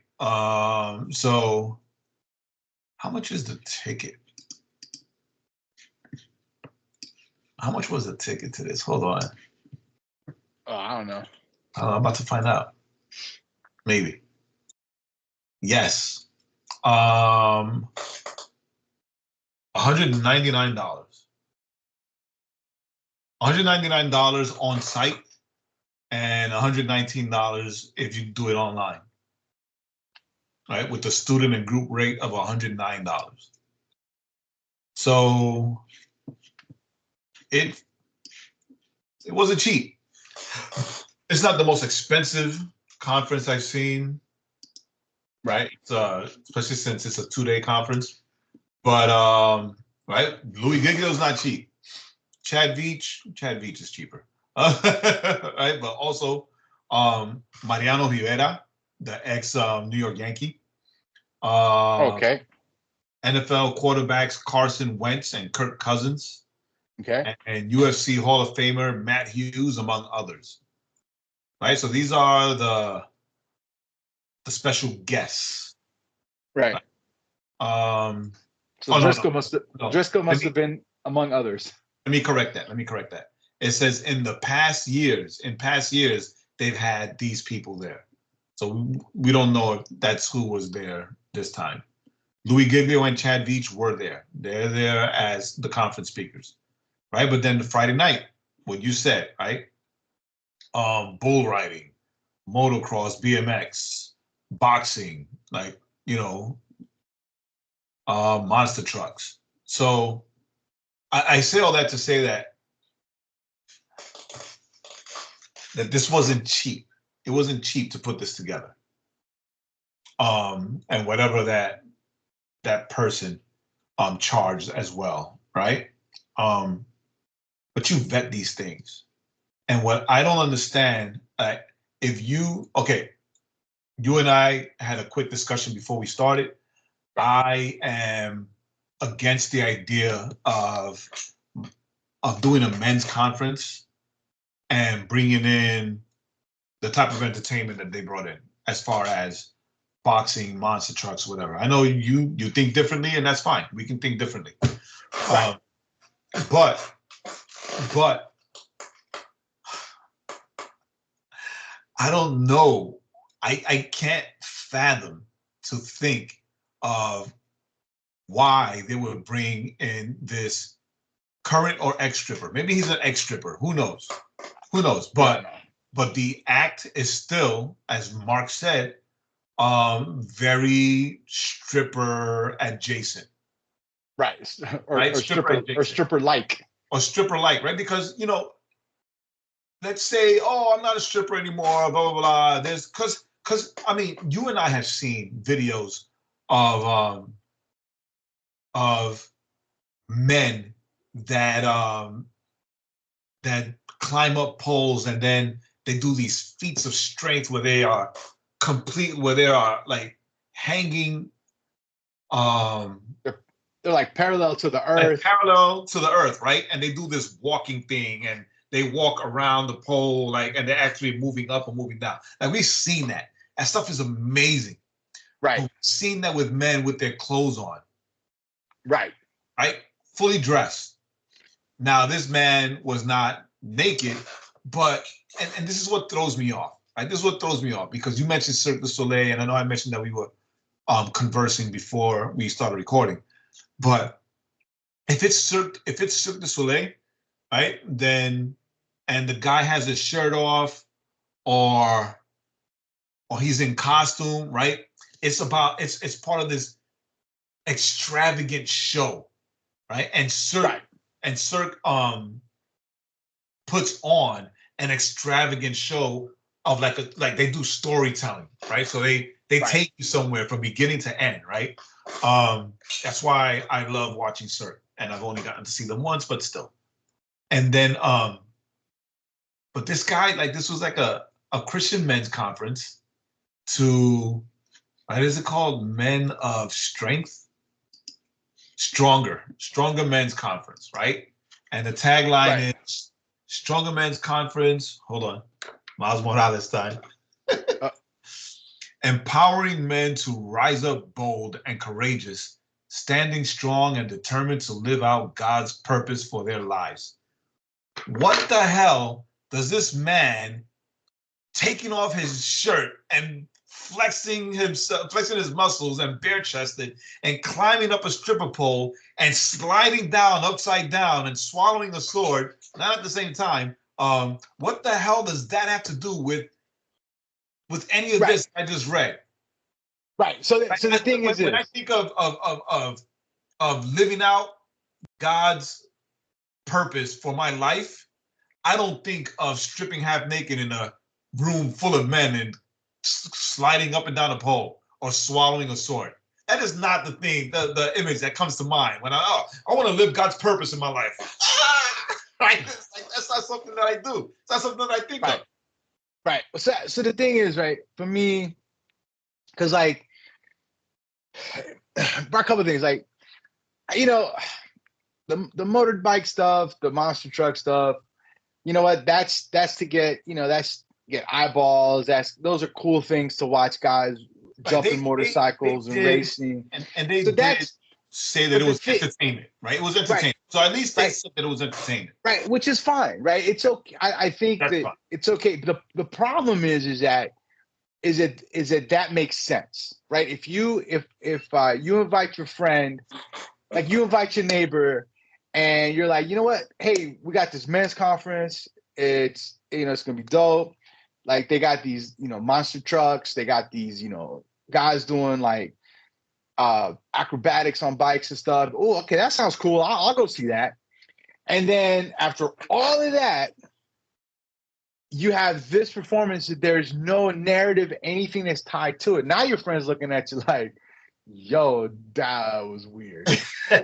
So how much is the ticket? How much was the ticket to this? Hold on. Oh, I don't know. I'm about to find out. Maybe. Yes. $199. $199 on site and $119 if you do it online. Right? With the student and group rate of $109. So it wasn't cheap. It's not the most expensive conference I've seen, right? Especially since it's a 2-day conference. But right, Louis Giglio's not cheap. Chad Veach is cheaper, right? But also Mariano Rivera, the ex New York Yankee. Okay. NFL quarterbacks Carson Wentz and Kirk Cousins. Okay. And UFC Hall of Famer Matt Hughes, among others. Right, so these are the special guests. Right. So Driscoll must have been among others. Let me correct that. It says in past years, they've had these people there. So we don't know if that's who was there this time. Louis Giglio and Chad Veach were there. They're there as the conference speakers. Right? But then the Friday night, what you said, right? Bull riding, motocross, BMX, boxing, like, monster trucks. So I say all that to say that this wasn't cheap. It wasn't cheap to put this together. And whatever that person charged as well, right? But you vet these things. And what I don't understand, you and I had a quick discussion before we started. I am against the idea of doing a men's conference and bringing in the type of entertainment that they brought in, as far as boxing, monster trucks, whatever. I know you think differently, and that's fine. We can think differently. Right. But I don't know. I can't fathom to think of why they would bring in this current or ex-stripper. Maybe he's an ex-stripper. Who knows? But the act is still, as Mark said, very stripper adjacent. Right. Or, right? Or stripper-like. Or stripper-like, right? Because, let's say, oh, I'm not a stripper anymore, blah, blah, blah. There's, because I mean, you and I have seen videos of men that climb up poles and then they do these feats of strength where they are like hanging they're like parallel to the like earth. parallel to the earth, right? And they do this walking thing and they walk around the pole, like, and they're actually moving up or moving down. Like, we've seen that. That stuff is amazing. Right. But we've seen that with men with their clothes on. Right. Right? Fully dressed. Now, this man was not naked, but, and this is what throws me off. Right? This is what throws me off, because you mentioned Cirque du Soleil, and I know I mentioned that we were conversing before we started recording. But if it's Cirque du Soleil, right, then, and the guy has his shirt off, or he's in costume, right? It's part of this extravagant show, right? And Cirque puts on an extravagant show of like they do storytelling, right? So they take you somewhere from beginning to end, right? That's why I love watching Cirque, and I've only gotten to see them once, but still. And then, but this guy, like, this was like a Christian men's conference to, what is it called? Men of Strength? Stronger Men's Conference, right? And the tagline is Stronger Men's Conference. Hold on. Miles Morales time. Empowering men to rise up bold and courageous, standing strong and determined to live out God's purpose for their lives. What the hell does this man taking off his shirt and flexing his muscles and bare-chested and climbing up a stripper pole and sliding down upside down and swallowing a sword, not at the same time? What the hell does that have to do with any of this I just read? Right. So the thing is, when I think of living out God's purpose for my life, I don't think of stripping half naked in a room full of men and sliding up and down a pole or swallowing a sword. That is not the thing, the image that comes to mind when I want to live God's purpose in my life. Right? Like, that's not something that I do. It's not something that I think of. Right. So the thing is, right, for me, because like, a couple of things, like, you know, the motorbike stuff, the monster truck stuff, you know what? That's to get, get eyeballs. Those are cool things to watch guys jumping motorcycles and racing. And they did say that it was entertainment, right? It was entertainment. Right. So at least they said that it was entertainment. Right, which is fine, right? It's okay. I think that's fine. It's okay. The problem is that that makes sense, right? If you invite your friend, like you invite your neighbor, and you're like, you know what? Hey, we got this men's conference. It's it's gonna be dope. Like, they got these monster trucks. They got these guys doing like acrobatics on bikes and stuff. Oh, okay, that sounds cool. I'll go see that. And then after all of that, you have this performance that there's no narrative, anything that's tied to it. Now your friend's looking at you like, yo, that was weird.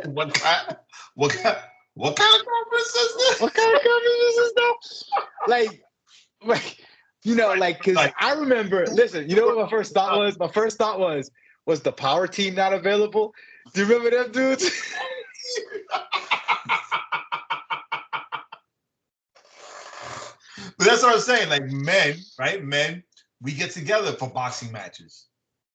What kind of conference is this? What kind of conference is this? Like, because I remember, listen, you know what my first thought was? My first thought was the power team not available? Do you remember them dudes? But that's what I'm saying. Like, men, right? Men, we get together for boxing matches,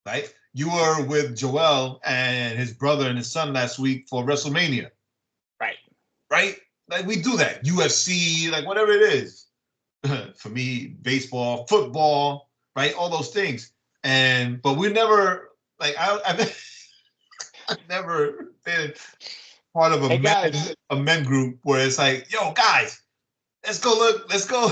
right? You were with Joel and his brother and his son last week for WrestleMania. Right? Like, we do that. UFC, like, whatever it is. For me, baseball, football, right? All those things. But we never, like, I've never been part of a men group where it's like, yo, guys, let's go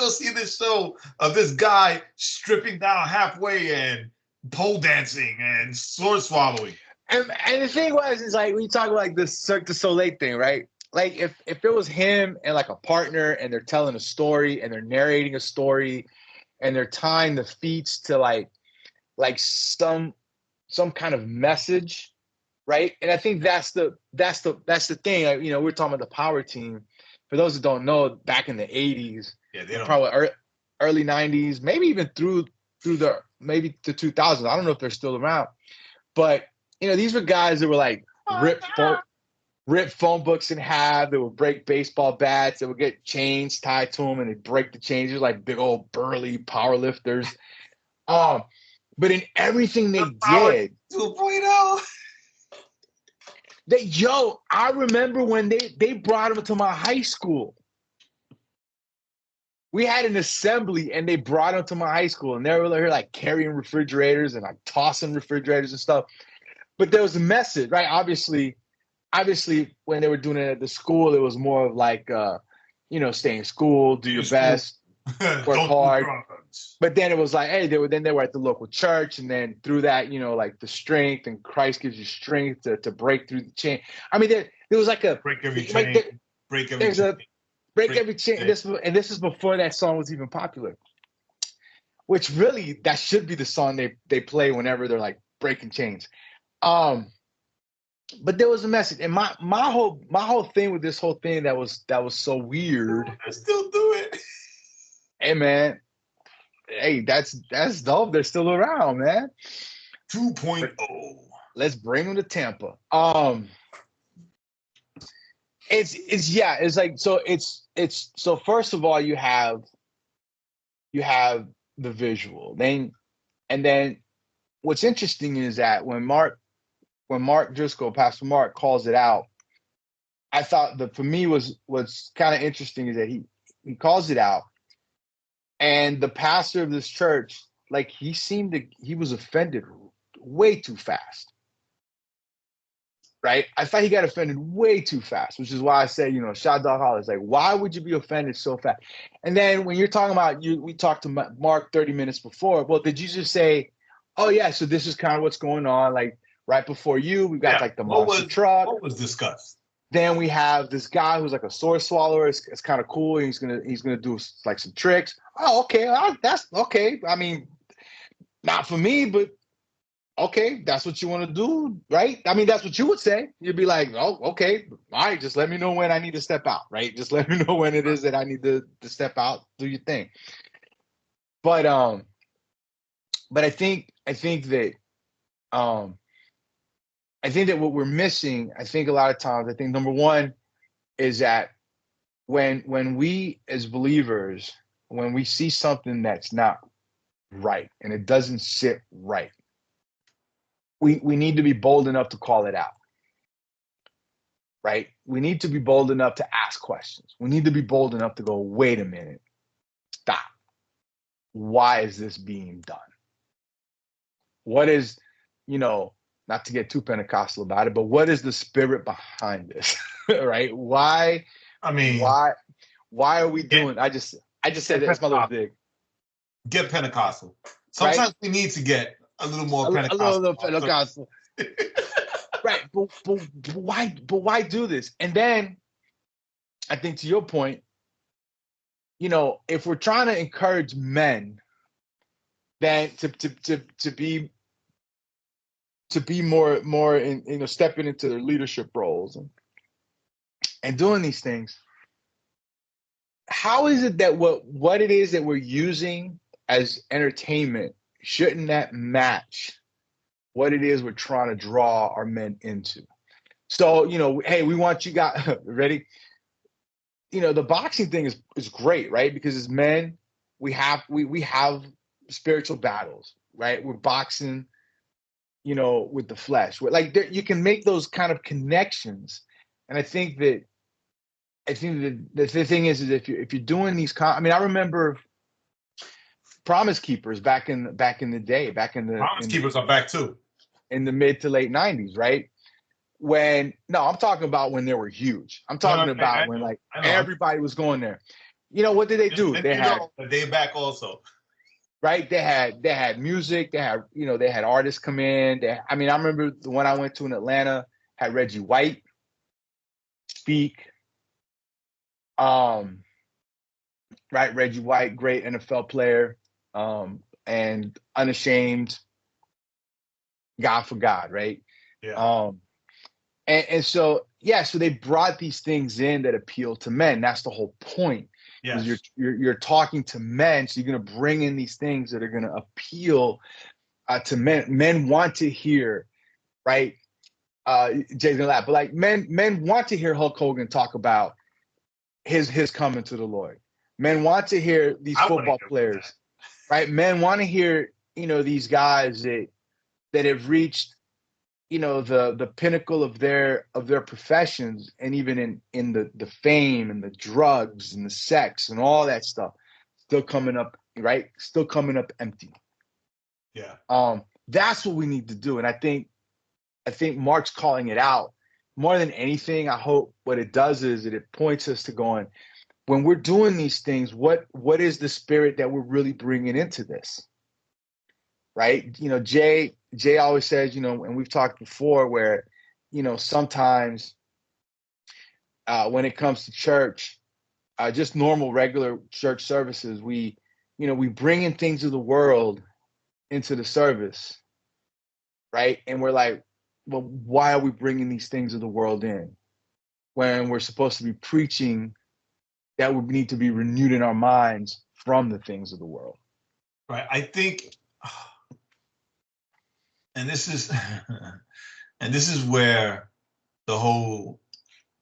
see this show of this guy stripping down halfway and pole dancing and sword swallowing. And the thing is like, when you talk about like the Cirque du Soleil thing, right? Like, if it was him and like a partner and they're telling a story and they're narrating a story and they're tying the feats to like some kind of message, right? And I think that's the thing. Like, we're talking about the power team. For those that don't know, back in the 80s, probably early 90s, maybe even through the maybe the 2000s. I don't know if they're still around, but these were guys that were like rip phone books in half. They would break baseball bats. They would get chains tied to them, and they'd break the chains. They were like big old burly power lifters. But in everything they did, 2.0. I remember when they brought him to my high school. We had an assembly, and they brought him to my high school, and they were like carrying refrigerators and like tossing refrigerators and stuff. But there was a message, right? Obviously, when they were doing it at the school, it was more of like, stay in school, do your best, work hard. But then it was like, hey, they were at the local church, and then through that, like the strength, and Christ gives you strength to break through the chain. I mean, there was like a break every chain, break every chain. Break every chain. And this is before that song was even popular. Which really, that should be the song they play whenever they're like breaking chains. But there was a message, and my whole thing with this whole thing that was so weird. I still do it. Hey man, hey, that's dope. They're still around, man. 2.0. Let's bring them to Tampa. It's like so first of all you have the visual, and then what's interesting is that when Mark Driscoll, Pastor Mark, calls it out, I thought that for me what's kind of interesting is that he calls it out, and the pastor of this church, like he was offended way too fast. Right? I thought he got offended way too fast, which is why I said, Shot Dog Hollis, like, why would you be offended so fast? And then when you're talking about we talked to Mark 30 minutes before. Well, did you just say, oh yeah, so this is kind of what's going on? Like right before we got like the monster truck. What was discussed? Then we have this guy who's like a sword swallower. It's kind of cool. He's gonna do like some tricks. Oh, okay, that's okay. I mean, not for me, but okay, that's what you want to do, right? I mean, that's what you would say. You'd be like, oh, okay, all right, just let me know when I need to step out, right? Just let me know when it is that I need to step out, do your thing. But I think that what we're missing, I think a lot of times, I think number one is that when we as believers, when we see something that's not right and it doesn't sit right, we need to be bold enough to call it out, right? We need to be bold enough to ask questions. We need to be bold enough to go, wait a minute, stop. Why is this being done? What is, not to get too Pentecostal about it, but what is the spirit behind this, right? Why? I mean, why are we doing? I just said that's my little dig. Get Pentecostal. Sometimes right? We need to get a little more Pentecostal. A little Pentecostal. Right, but why do this? And then I think to your point, if we're trying to encourage men, then to be more in stepping into their leadership roles and doing these things, how is it that what it is that we're using as entertainment, shouldn't that match what it is we're trying to draw our men into? So, hey, we want you guys ready. The boxing thing is great, right? Because as men, we have spiritual battles, right? We're boxing, with the flesh. You can make those kind of connections. And I think that the thing is if you're doing these, I remember Promise Keepers back in the day, Promise Keepers are back too. In the mid to late 90s, right? I'm talking about when they were huge. I'm talking about when everybody was going there. What did they do? They back also. Right? They had music, they had artists come in. I remember the one I went to in Atlanta had Reggie White speak. Right, Reggie White, great NFL player. And unashamed, God for God, right? Yeah. So they brought these things in that appeal to men. That's the whole point. Because Yes. you're talking to men, so you're going to bring in these things that are going to appeal to men. Men want to hear, right? Jay's gonna laugh, but like men want to hear Hulk Hogan talk about his coming to the Lord. Men want to hear these I wanna football hear about players, right? Men want to hear, these guys that have reached, the pinnacle of their professions, and even in the fame and the drugs and the sex and all that stuff, still coming up, right? Still coming up empty. Yeah. That's what we need to do. And I think Mark's calling it out. More than anything, I hope what it does is that it points us to going, when we're doing these things, what is the spirit that we're really bringing into this? Right? Jay always says, and we've talked before where, sometimes when it comes to church, just normal, regular church services, we bring in things of the world into the service, right? And we're like, well, why are we bringing these things of the world in when we're supposed to be preaching that we need to be renewed in our minds from the things of the world? Right. I think, and this is, and this is where the whole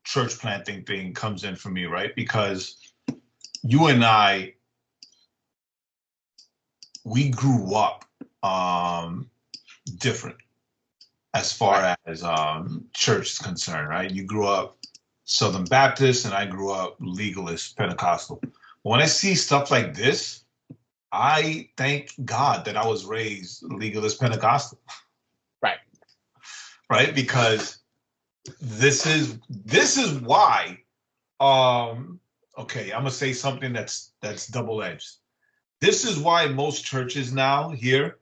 church planting thing comes in for me, right? Because you and I, we grew up different as far as church is concerned, right? You grew up Southern Baptist, and I grew up legalist Pentecostal. When I see stuff like this, I thank God that I was raised legalist Pentecostal. Right. Right? Because this is why okay, I'm gonna say something that's double-edged. This is why most churches now here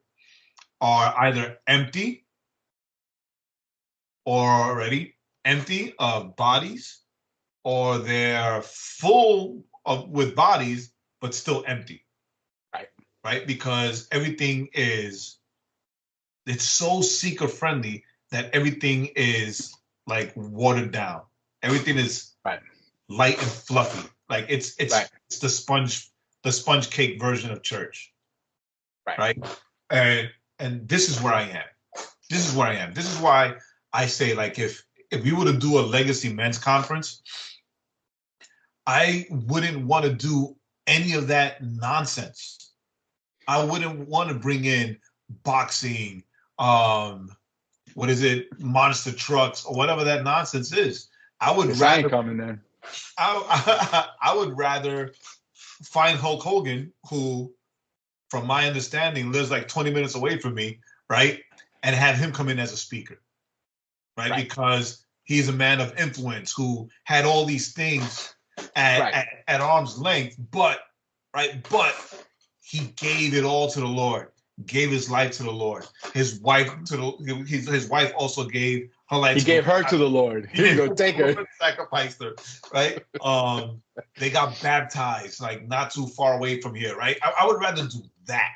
are either empty or already empty of bodies, or they're full of with bodies but still empty. Right? Because everything it's so seeker friendly that everything is like watered down. Everything is light and fluffy. Like it's the sponge cake version of church. Right? And this is where I am. This is where I am. This is why I say, like, if we were to do a legacy men's conference, I wouldn't want to do any of that nonsense. I wouldn't want to bring in boxing, what is it, monster trucks, or whatever that nonsense is. I would rather coming then. I would rather find Hulk Hogan, who, from my understanding, lives like 20 minutes away from me, right? And have him come in as a speaker, right? Because he's a man of influence who had all these things at arm's length, but he gave it all to the Lord, gave his life to the Lord. His wife his wife also gave her life. He gave her to the Lord. Here you go, take her. Sacrificed her, right? They got baptized like not too far away from here, right? I would rather do that,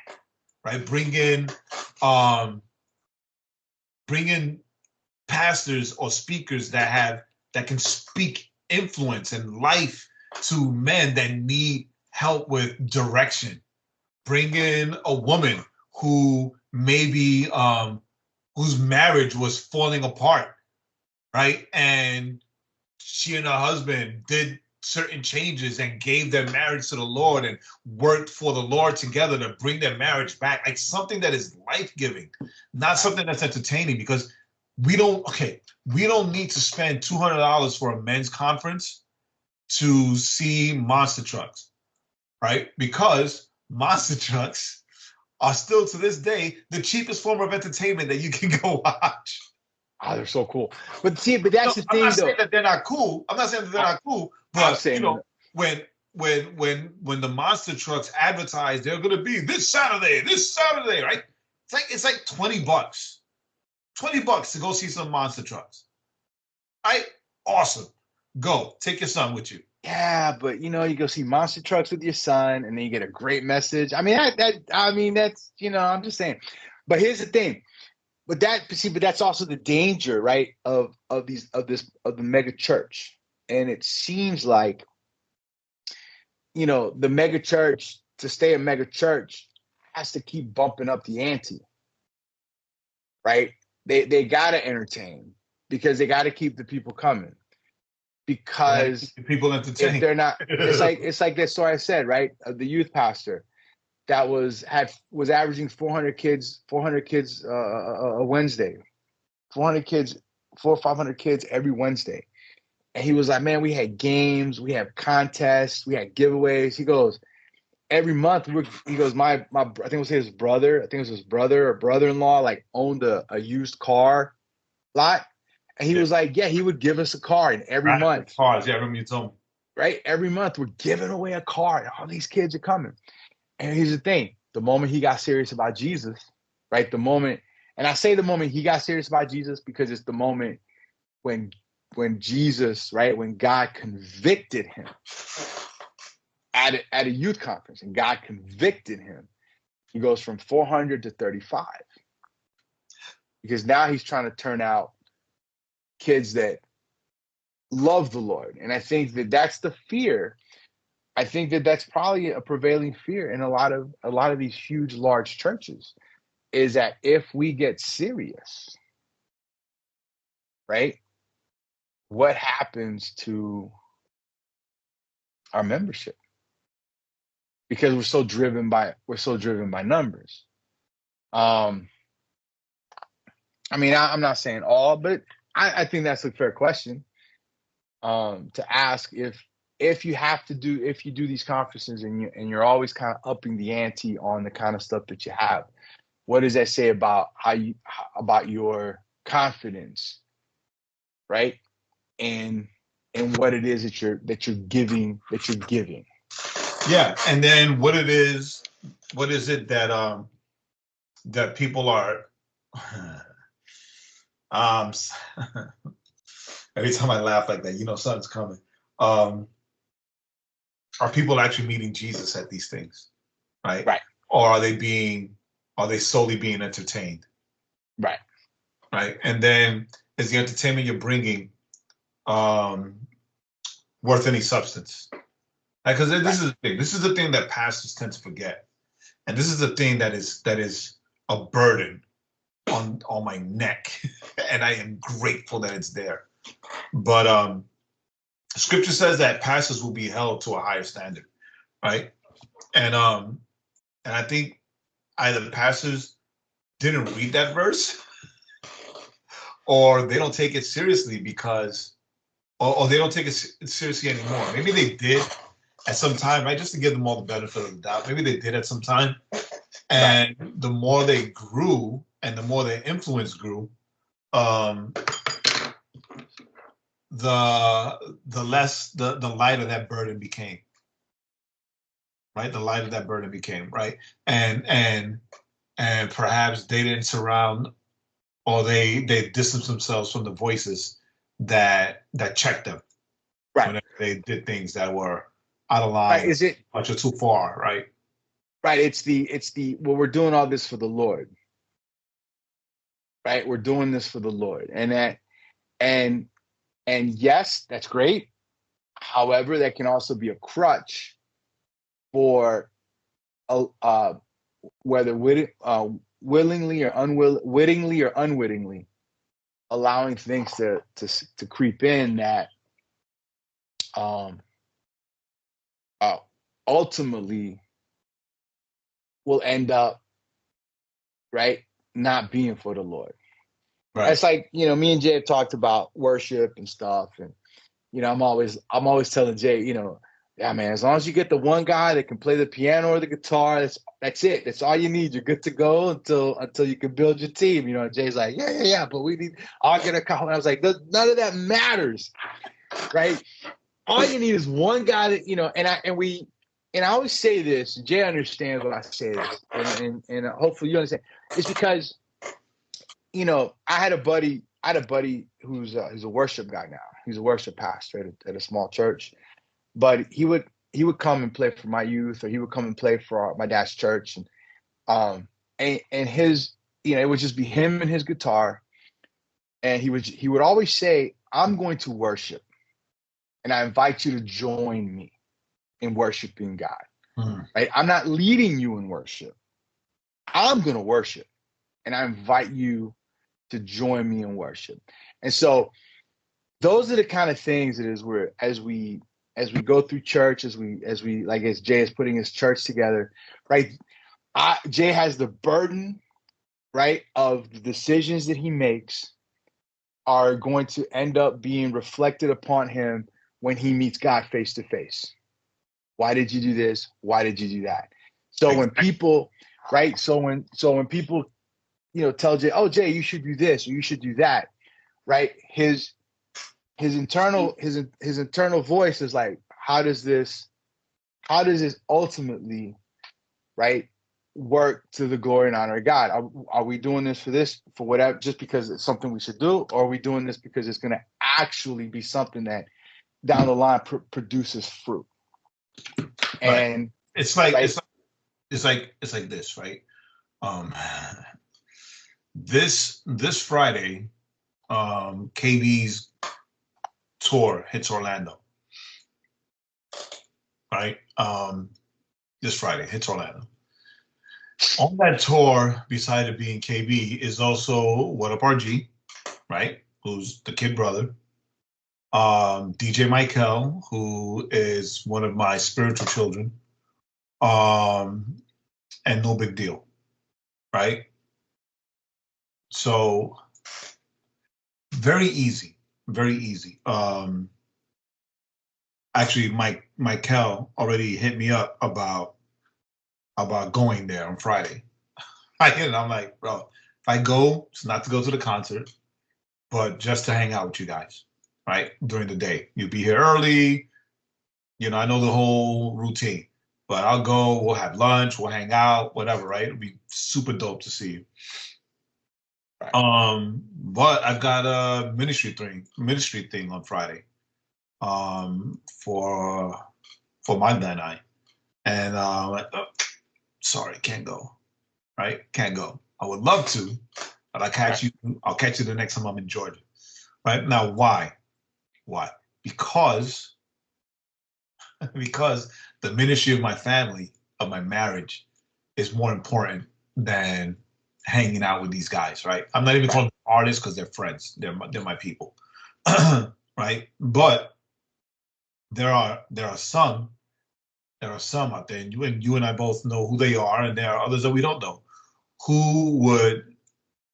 right? Bring in pastors or speakers that can speak influence and life to men that need help with direction. Bring in a woman who maybe whose marriage was falling apart, right? And she and her husband did certain changes and gave their marriage to the Lord and worked for the Lord together to bring their marriage back. Like something that is life-giving, not something that's entertaining, because we don't need to spend $200 for a men's conference to see monster trucks, right? Because monster trucks are still to this day the cheapest form of entertainment that you can go watch. Oh, they're so cool. But that's the thing. I'm not saying that they're not cool. I'm not saying that they're not cool. But when the monster trucks advertise they're gonna be this Saturday, right? It's like $20. $20 to go see some monster trucks. Right? Awesome. Go. Take your son with you. Yeah, but you go see monster trucks with your son, and then you get a great message. I mean, that's I'm just saying. But here's the thing. But that's also the danger, right? Of the mega church, and it seems like the mega church, to stay a mega church, has to keep bumping up the ante, right? They got to entertain because they got to keep the people coming. Because people entertained. if they're not, it's like that story I said, right? Of the youth pastor that was averaging 400 kids a Wednesday, 400 kids, 400 or 500 kids every Wednesday. And he was like, man, we had games, we had contests, we had giveaways. He goes, every month, he goes, my I think it was his brother, or brother-in-law, like owned a used car lot. And he was like, yeah, he would give us a car, and every month. Cars, yeah, I remember you told me. Right? Every month we're giving away a car, and all these kids are coming. And here's the thing, the moment he got serious about Jesus, right? And I say the moment he got serious about Jesus because it's the moment when Jesus, right, when God convicted him at a youth conference, and God convicted him. He goes from 400 to 35 because now he's trying to turn out kids that love the Lord. And I think that that's the fear. I think that that's probably a prevailing fear in a lot of these huge, large churches, is that if we get serious, right, what happens to our membership? Because we're so driven by numbers. I mean, I'm not saying all, but I think that's a fair question to ask. If you do these conferences and you're always kind of upping the ante on the kind of stuff that you have, what does that say about about your confidence, right? And what it is that you're giving. Yeah, and then what is it that that people are every time I laugh like that, something's coming. Are people actually meeting Jesus at these things? Right? Right. Or are they solely being entertained? Right. Right. And then is the entertainment you're bringing worth any substance? Because this is the thing. This is the thing that pastors tend to forget, and this is the thing that is a burden on my neck, and I am grateful that it's there. But Scripture says that pastors will be held to a higher standard, right? And I think either the pastors didn't read that verse, or they don't take it seriously or they don't take it seriously anymore. Maybe they did at some time, right? Just to give them all the benefit of the doubt. Maybe they did at some time. And the more they grew and the more their influence grew, the less the lighter that burden became. Right? The lighter that burden became, right? And perhaps they didn't surround, or they distanced themselves from the voices that checked them. Right. Whenever they did things that were out of line, right. Is it much or too far, right? Right. It's the well, we're doing all this for the Lord. Right? We're doing this for the Lord. And yes, that's great. However, that can also be a crutch for whether willingly or unwittingly allowing things to creep in that ultimately will end up, right, not being for the Lord. Right. It's like, me and Jay have talked about worship and stuff, and I'm always telling Jay, yeah, man, as long as you get the one guy that can play the piano or the guitar, that's it. That's all you need. You're good to go until you can build your team. And Jay's like, yeah, but we need. I'll get a couple. And I was like, none of that matters, right? All you need is one guy that and I always say this. Jay understands when I say this, and hopefully you understand. It's because I had a buddy who's a worship guy now. He's a worship pastor at a small church. But he would come and play for my youth, or he would come and play for my dad's church, and his it would just be him and his guitar, and he would always say, "I'm going to worship, and I invite you to join me." in worshiping God. Right? I'm not leading you in worship. I'm going to worship, and I invite you to join me in worship. And so those are the kind of things that as we go through church, as Jay is putting his church together, right? Jay has the burden, right, of the decisions that he makes are going to end up being reflected upon him when he meets God face to face. Why did you do this? Why did you do that? So when people, right? So when people, tell Jay, oh, Jay, you should do this or you should do that, right? His internal voice is like, how does this ultimately, right, work to the glory and honor of God? Are we doing this for whatever, just because it's something we should do, or are we doing this because it's going to actually be something that down the line produces fruit? And it's like this, right? This Friday, KB's tour hits Orlando. Right? This Friday hits Orlando. On that tour, beside it being KB, is also What Up RG, right? Who's the kid brother. DJ Michael, who is one of my spiritual children. And No Big Deal, right? So very easy, very easy. Actually, Michael already hit me up about going there on Friday. I'm like, bro, if I go, it's not to go to the concert, but just to hang out with you guys, right? During the day. You'll be here early. I know the whole routine, but I'll go, we'll have lunch, we'll hang out, whatever, right? It'll be super dope to see you. Right. But I've got a ministry thing on Friday, for my night. And like, oh, sorry, can't go. Right? Can't go. I would love to, but I'll catch you the next time I'm in Georgia. Right? Now, why? Because the ministry of my family, of my marriage, is more important than hanging out with these guys, right? I'm not even calling them artists because they're friends. They're my people, right? But there are some out there, and you and I both know who they are, and there are others that we don't know, who would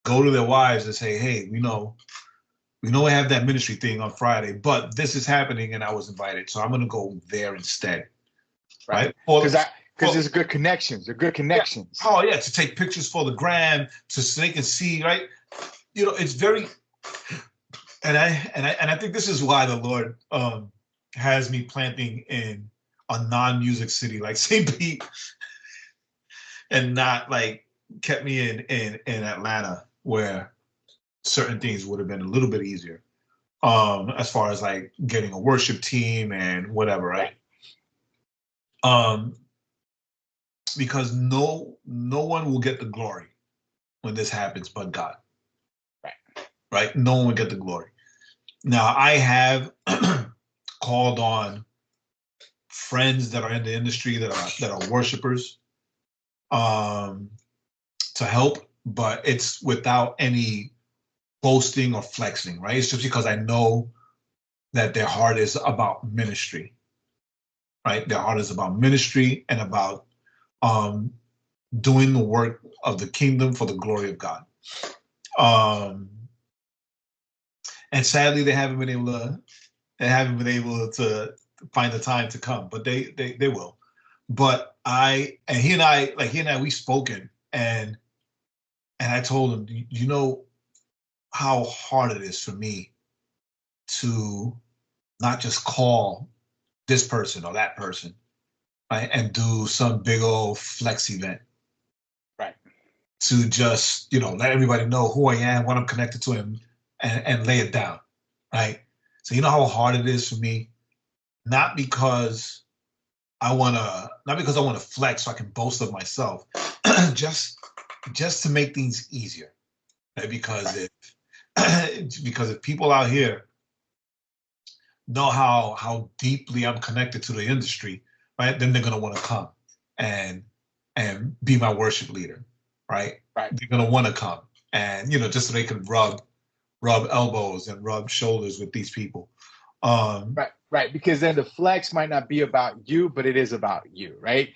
go to their wives and say, "Hey, we know we have that ministry thing on Friday, but this is happening, and I was invited, so I'm going to go there instead." Right? Because there's good connections. They're good connections. Yeah. Oh yeah, to take pictures for the gram, so they can see, right? It's very, and I think this is why the Lord has me planting in a non-music city like St. Pete, and not like kept me in Atlanta, where certain things would have been a little bit easier, as far as like getting a worship team and whatever, right? Because no one will get the glory when this happens but God. Right? No one will get the glory. Now, I have called on friends that are in the industry that are worshipers to help, but it's without any boasting or flexing, right? It's just because I know that their heart is about ministry, right? Their heart is about ministry and about doing the work of the kingdom for the glory of God. And sadly, they haven't been able to find the time to come, but they will. But he and I, we've spoken, and I told him, you know how hard it is for me to not just call this person or that person, right, and do some big old flex event, right? To just let everybody know who I am, what I'm connected to, him, and lay it down, right? So you know how hard it is for me, not because I wanna flex so I can boast of myself, just to make things easier, right? Because if people out here know how deeply I'm connected to the industry, right? Then they're gonna want to come and be my worship leader, right? Right. They're gonna want to come and just so they can rub elbows and rub shoulders with these people. Right. Because then the flex might not be about you, but it is about you, right?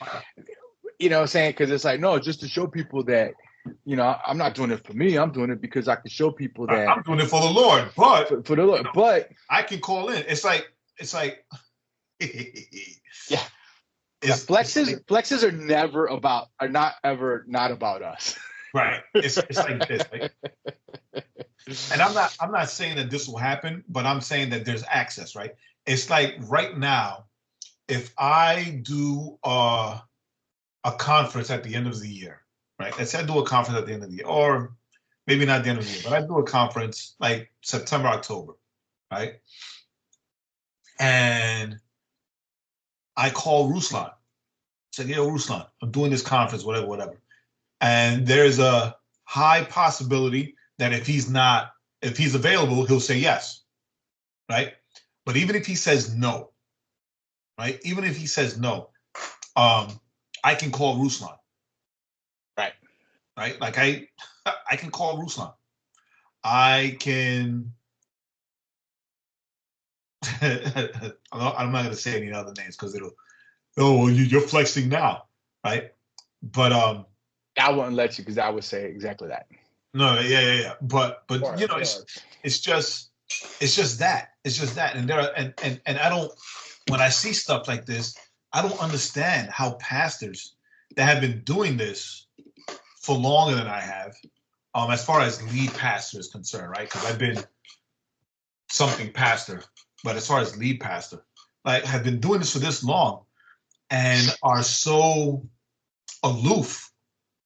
You know what I'm saying? Because it's like, no, just to show people that, I'm not doing it for me. I'm doing it because I can show people that I'm doing it for the Lord, but for the Lord. But I can call in. It's like yeah. Flexes are not ever about us. Right. It's like this. Right? And I'm not saying that this will happen, but I'm saying that there's access, right? It's like right now, if I do a conference at the end of the year, right? Let's say I do a conference at the end of the year, or maybe not the end of the year, but I do a conference like September, October, right? And I call Ruslan. Say, yo, Ruslan, I'm doing this conference, whatever. And there's a high possibility that if he's available, he'll say yes, right? But even if he says no, right? Even if he says no, I can call Ruslan. Right? Like I can call Ruslan. I can. I'm not gonna say any other names because you're flexing now, right? But I wouldn't let you because I would say exactly that. No, yeah. But it's just that. It's just that. And and I don't, when I see stuff like this, I don't understand how pastors that have been doing this for longer than I have, as far as lead pastor is concerned, right? Because I've been something pastor, but as far as lead pastor, like have been doing this for this long and are so aloof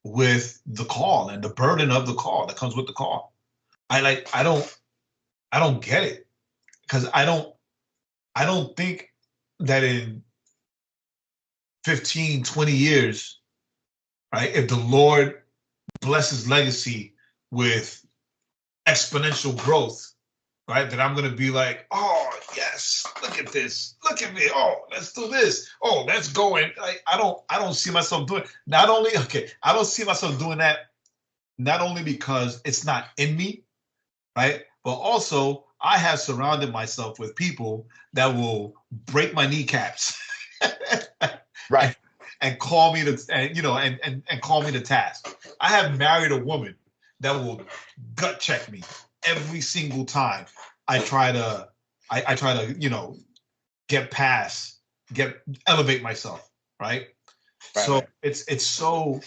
with the call and the burden of the call that comes with the call. I don't get it, because I don't think that in 15, 20 years, right, if the Lord blesses legacy with exponential growth, right, that I'm going to be like, oh, yes, look at this. Look at me. Oh, let's do this. Oh, let's go. And I don't see myself doing I don't see myself doing that, not only because it's not in me, right, but also I have surrounded myself with people that will break my kneecaps. Right. And call me and call me to task. I have married a woman that will gut check me every single time I try to elevate myself, right? So it's so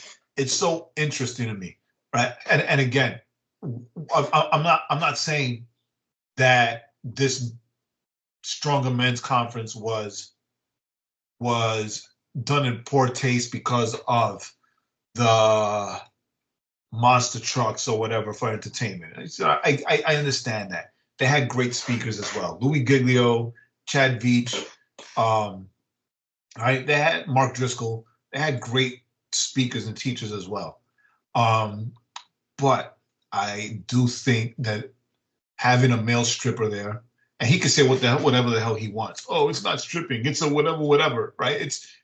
interesting to me, right? And again, I'm not saying that this Stronger Men's Conference was done in poor taste because of the monster trucks or whatever for entertainment. So I understand that. They had great speakers as well. Louis Giglio, Chad Veach, right? They had Mark Driscoll. They had great speakers and teachers as well. But I do think that having a male stripper there, and he could say whatever the hell he wants. Oh, it's not stripping. It's a whatever, right?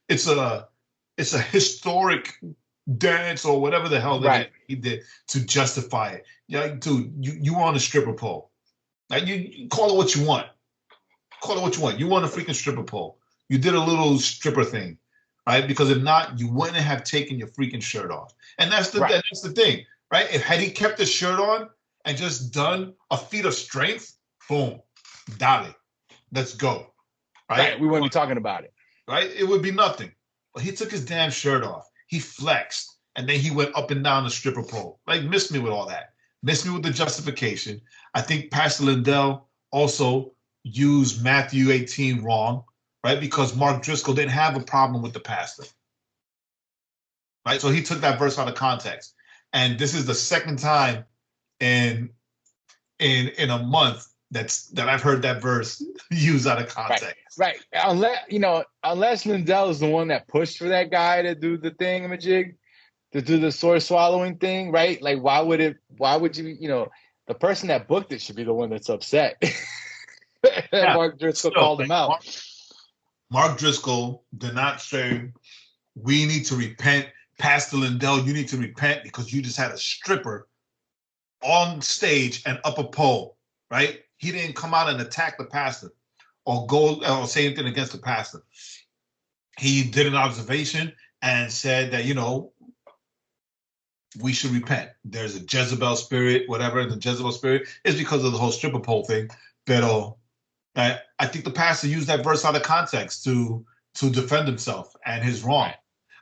It's a historic dance or whatever the hell he did to justify it. Yeah, like, dude, you were on a stripper pole. Like, you call it what you want. Call it what you want. You want a freaking stripper pole. You did a little stripper thing, right? Because if not, you wouldn't have taken your freaking shirt off. And that's the thing, right? Had he kept his shirt on and just done a feat of strength, boom, dale, let's go. Right? We wouldn't be talking about it. Right? It would be nothing. But he took his damn shirt off. He flexed, and then he went up and down the stripper pole. Like, missed me with all that. Missed me with the justification. I think Pastor Lindell also used Matthew 18 wrong, right? Because Mark Driscoll didn't have a problem with the pastor. Right? So he took that verse out of context. And this is the second time in a month that I've heard that verse used out of context. Right. Unless Lindell is the one that pushed for that guy to do the thingamajig, to do the sword swallowing thing, right? Like, why would you, the person that booked it should be the one that's upset. Mark Driscoll called him out. Mark Driscoll did not say, we need to repent. Pastor Lindell, you need to repent because you just had a stripper on stage and up a pole, right? He didn't come out and attack the pastor or go or say anything against the pastor. He did an observation and said that, we should repent. There's a Jezebel spirit, whatever, and the Jezebel spirit is because of the whole stripper pole thing. But I think the pastor used that verse out of context to defend himself and his wrong. Right.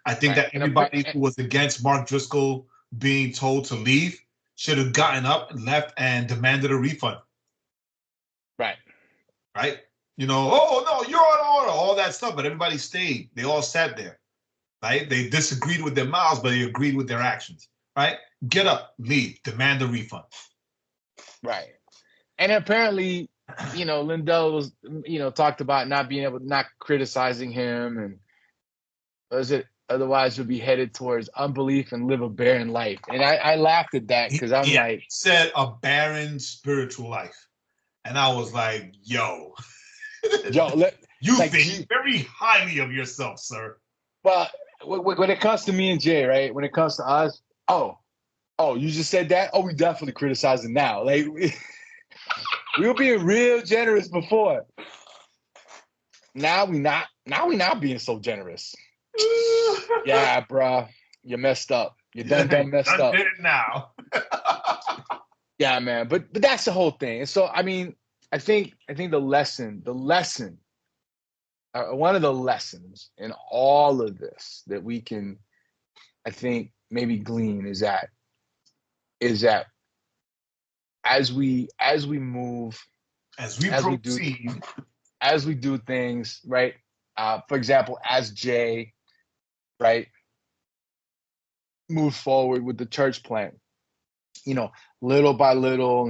I think that everybody who was against Mark Driscoll being told to leave should have gotten up and left and demanded a refund. Right. Right? Oh, no, you're on order, all that stuff. But everybody stayed. They all sat there. Right? They disagreed with their mouths, but they agreed with their actions. Right? Get up, leave, demand a refund. Right. And apparently, Lindell was, talked about not criticizing him, and otherwise would be headed towards unbelief and live a barren life. And I laughed at that because I'm like, he said a barren spiritual life. And I was like, yo, you think very highly of yourself, sir. Well, when it comes to me and Jay, right? When it comes to us, oh, you just said that? Oh, we definitely criticizing now. Like, we were being real generous before. Now we not being so generous. Yeah, bruh. You messed up. You done messed up. Did it now. Yeah, man. But that's the whole thing. And so, I think the lesson, one of the lessons in all of this that we can, I think, maybe glean is that as we move, as we proceed, as we do things, right? For example, as Jay, right, move forward with the church plant, little by little,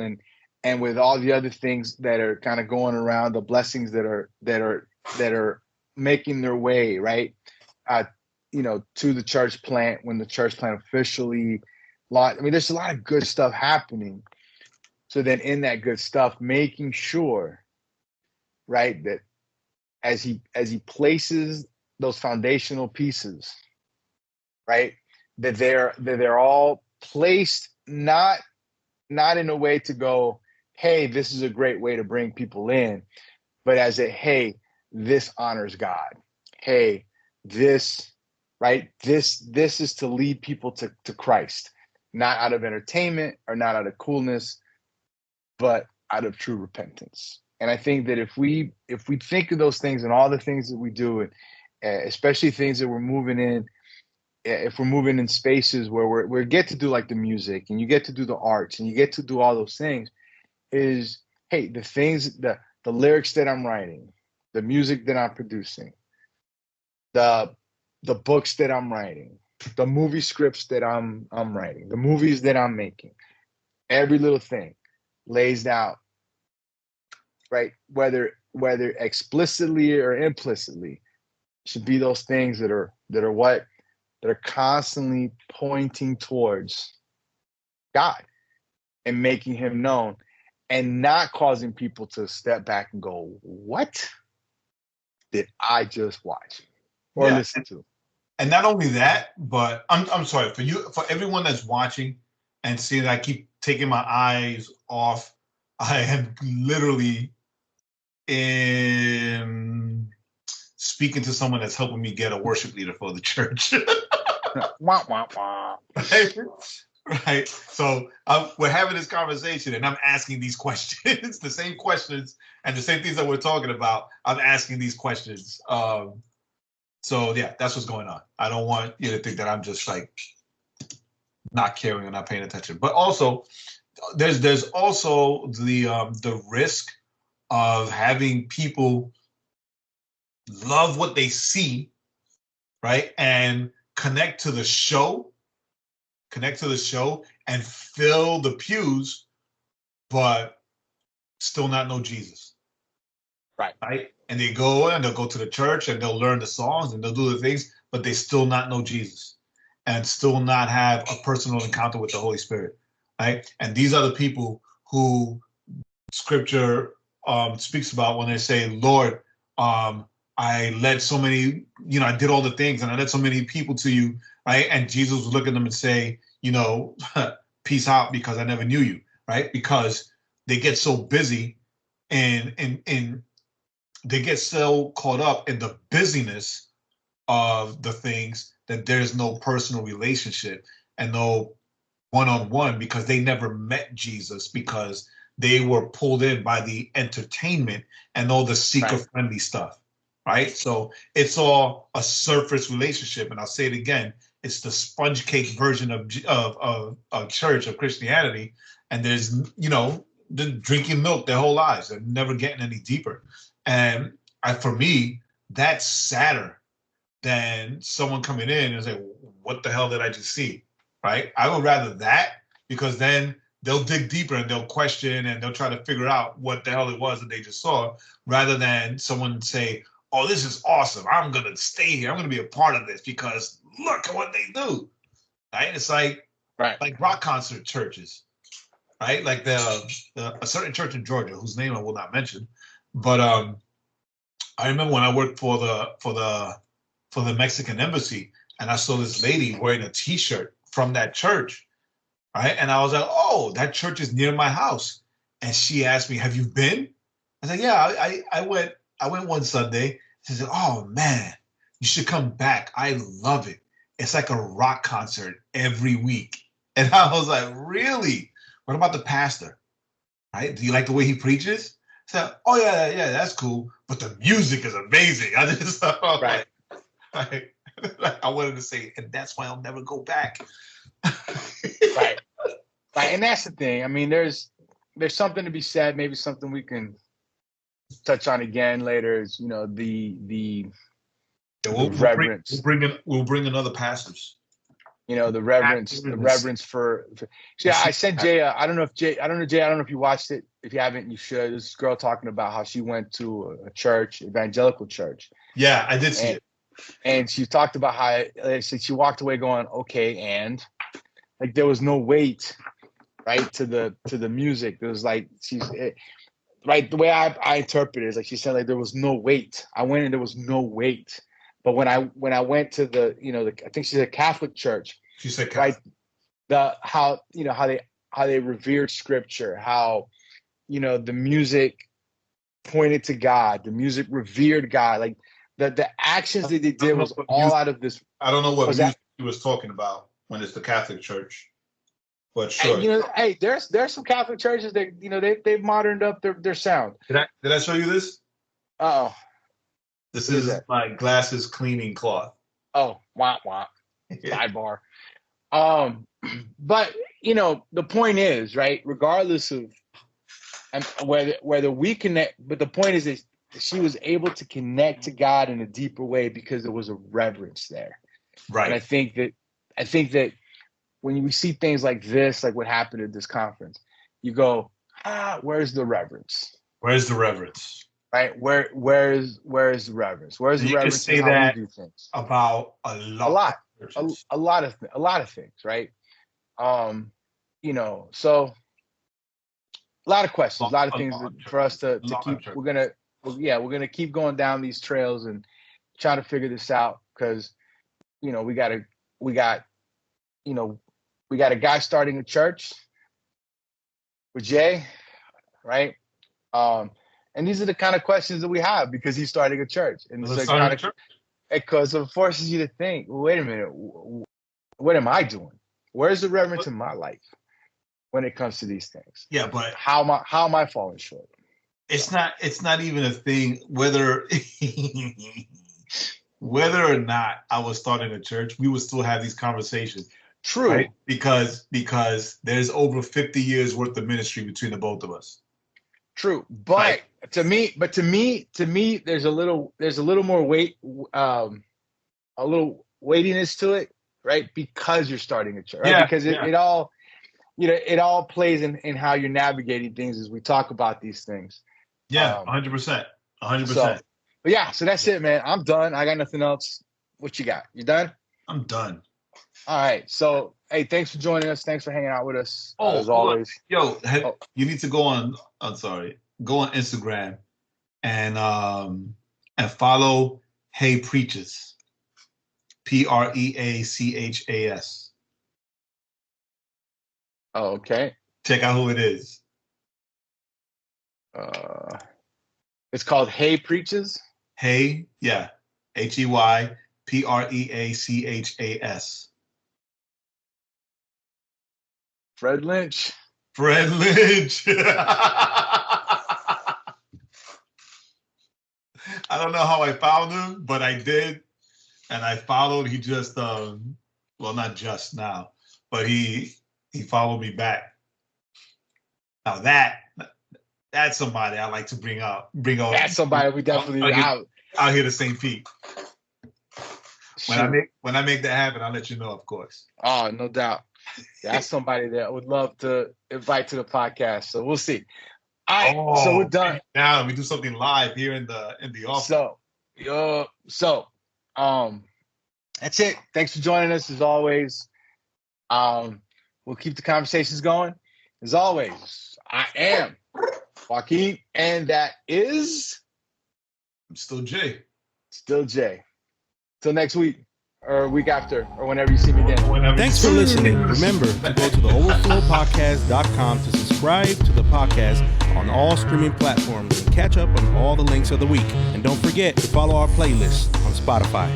and with all the other things that are kind of going around, the blessings that are making their way, right, to the church plant when the church plant officially launched. There's a lot of good stuff happening. So then, in that good stuff, making sure, right, that as he places those foundational pieces, right, that they're all placed not in a way to go, hey, this is a great way to bring people in, but as a, hey, this honors God. Hey, this is to lead people to Christ, not out of entertainment or not out of coolness, but out of true repentance. And I think that if we think of those things and all the things that we do, and especially things that we're moving in, if we're moving in spaces where we get to do like the music and you get to do the arts and you get to do all those things, is, hey, the things, the lyrics that I'm writing, the music that I'm producing, the books that I'm writing, the movie scripts that I'm writing, the movies that I'm making, every little thing lays out, right? Whether explicitly or implicitly, should be those things that are constantly pointing towards God and making him known, and not causing people to step back and go, what did I just watch or listen to? And not only that, but I'm sorry for everyone that's watching and seeing that I keep taking my eyes off. I am literally speaking to someone that's helping me get a worship leader for the church. Wah, wah, wah. Right. So we're having this conversation and I'm asking these questions, the same questions and the same things that we're talking about. I'm asking these questions. So yeah, that's what's going on. I don't want you to think that I'm just like not caring or not paying attention. But also, there's also the risk of having people love what they see, right, and connect to the show and fill the pews, but still not know Jesus. Right. And they'll go to the church and they'll learn the songs and they'll do the things, but they still not know Jesus and still not have a personal encounter with the Holy Spirit. Right. And these are the people who Scripture speaks about when they say, Lord, I led so many, I did all the things and I led so many people to you, right? And Jesus would look at them and say, peace out because I never knew you, right? Because they get so busy and they get so caught up in the busyness of the things that there's no personal relationship and no one-on-one, because they never met Jesus, because they were pulled in by the entertainment and all the seeker-friendly stuff, right? So it's all a surface relationship. And I'll say it again, it's the sponge cake version of church, of Christianity. And there's, they're drinking milk their whole lives and never getting any deeper. And for me, that's sadder than someone coming in and say, what the hell did I just see, right? I would rather that, because then they'll dig deeper and they'll question and they'll try to figure out what the hell it was that they just saw, rather than someone say, oh, this is awesome. I'm going to stay here. I'm going to be a part of this because look at what they do, right? It's like rock concert churches, right? Like a certain church in Georgia, whose name I will not mention, but I remember when I worked for the Mexican embassy, and I saw this lady wearing a T-shirt from that church, right? And I was like, oh, that church is near my house. And she asked me, have you been? I said, yeah, I went one Sunday. She said, oh man, you should come back. I love it. It's like a rock concert every week. And I was like, really? What about the pastor? Right? Do you like the way he preaches? I said, oh yeah, that's cool. But the music is amazing. I just like, I wanted to say, and that's why I'll never go back. Right. And that's the thing. I mean, there's something to be said. Maybe something we can touch on again later. Is the reverence. We'll bring another pastors. The reverence for. Yeah, I sent Jay. I don't know, Jay. I don't know if you watched it. If you haven't, you should. This girl talking about how she went to a church, evangelical church. Yeah, I did see it. And she talked about how she walked away going, okay, and like there was no weight, right, to the music. There was like right, the way I interpret it is like she said, like there was no weight. I went and there was no weight. But when I went to the I think she's a Catholic church. She said Catholic. Right, how they revered scripture, how the music pointed to God, the music revered God, like. The actions that they did was all out of this. I don't know what music he was talking about when it's the Catholic Church, but sure. There's some Catholic churches that they've moderned up their sound. Did I show you this? Oh, this is my glasses cleaning cloth. Oh, wah. Sidebar. But the point is, right? Regardless of whether we connect, but the point is she was able to connect to God in a deeper way because there was a reverence there. Right. And I think that when we see things like this, like what happened at this conference, you go, where's the reverence? Where's the reverence? Right? Where's the reverence? Where's the reverence? You can say that we do things? About a lot of things, right? So a lot of questions, a lot of things for us to keep. We're gonna keep going down these trails and try to figure this out, because we got a guy starting a church with Jay, right? And these are the kind of questions that we have because he's starting a church, and because it forces you to think. Well, wait a minute, what am I doing? Where's the reverence in my life when it comes to these things? Yeah, but how am I falling short? It's not even a thing whether or not I was starting a church, we would still have these conversations. True. Right? Because there's over 50 years worth of ministry between the both of us. True. But to me, there's a little more weight, a little weightiness to it, right? Because you're starting a church. Right? Yeah, because it all it all plays in how you're navigating things as we talk about these things. Yeah, 100%. 100%. So that's it, man. I'm done. I got nothing else. What you got? You done? I'm done. All right. So, hey, thanks for joining us. Thanks for hanging out with us. As always. You need to go on. I'm sorry. Go on Instagram and and follow Hey Preachers. Preachas. Oh, okay. Check out who it is. It's called Hey Preaches. Hey, yeah. HeyPreachas. Fred Lynch. Fred Lynch. I don't know how I found him, but I did. And I followed. He just, well, not just now, but he followed me back. Now that's somebody I like to bring out. That's somebody we definitely out here to St. Pete. When I make that happen, I'll let you know, of course. Oh, no doubt. That's somebody that I would love to invite to the podcast. So we'll see. All right, so we're done. Now we do something live here in the office. So that's it. Thanks for joining us as always. We'll keep the conversations going. As always, I am Joaquin, and that is I'm still Jay. Till next week or week after or whenever you see me again. Thanks for listening. Remember to go to theoverflowpodcast.com to subscribe to the podcast on all streaming platforms and catch up on all the links of the week. And don't forget to follow our playlist on Spotify.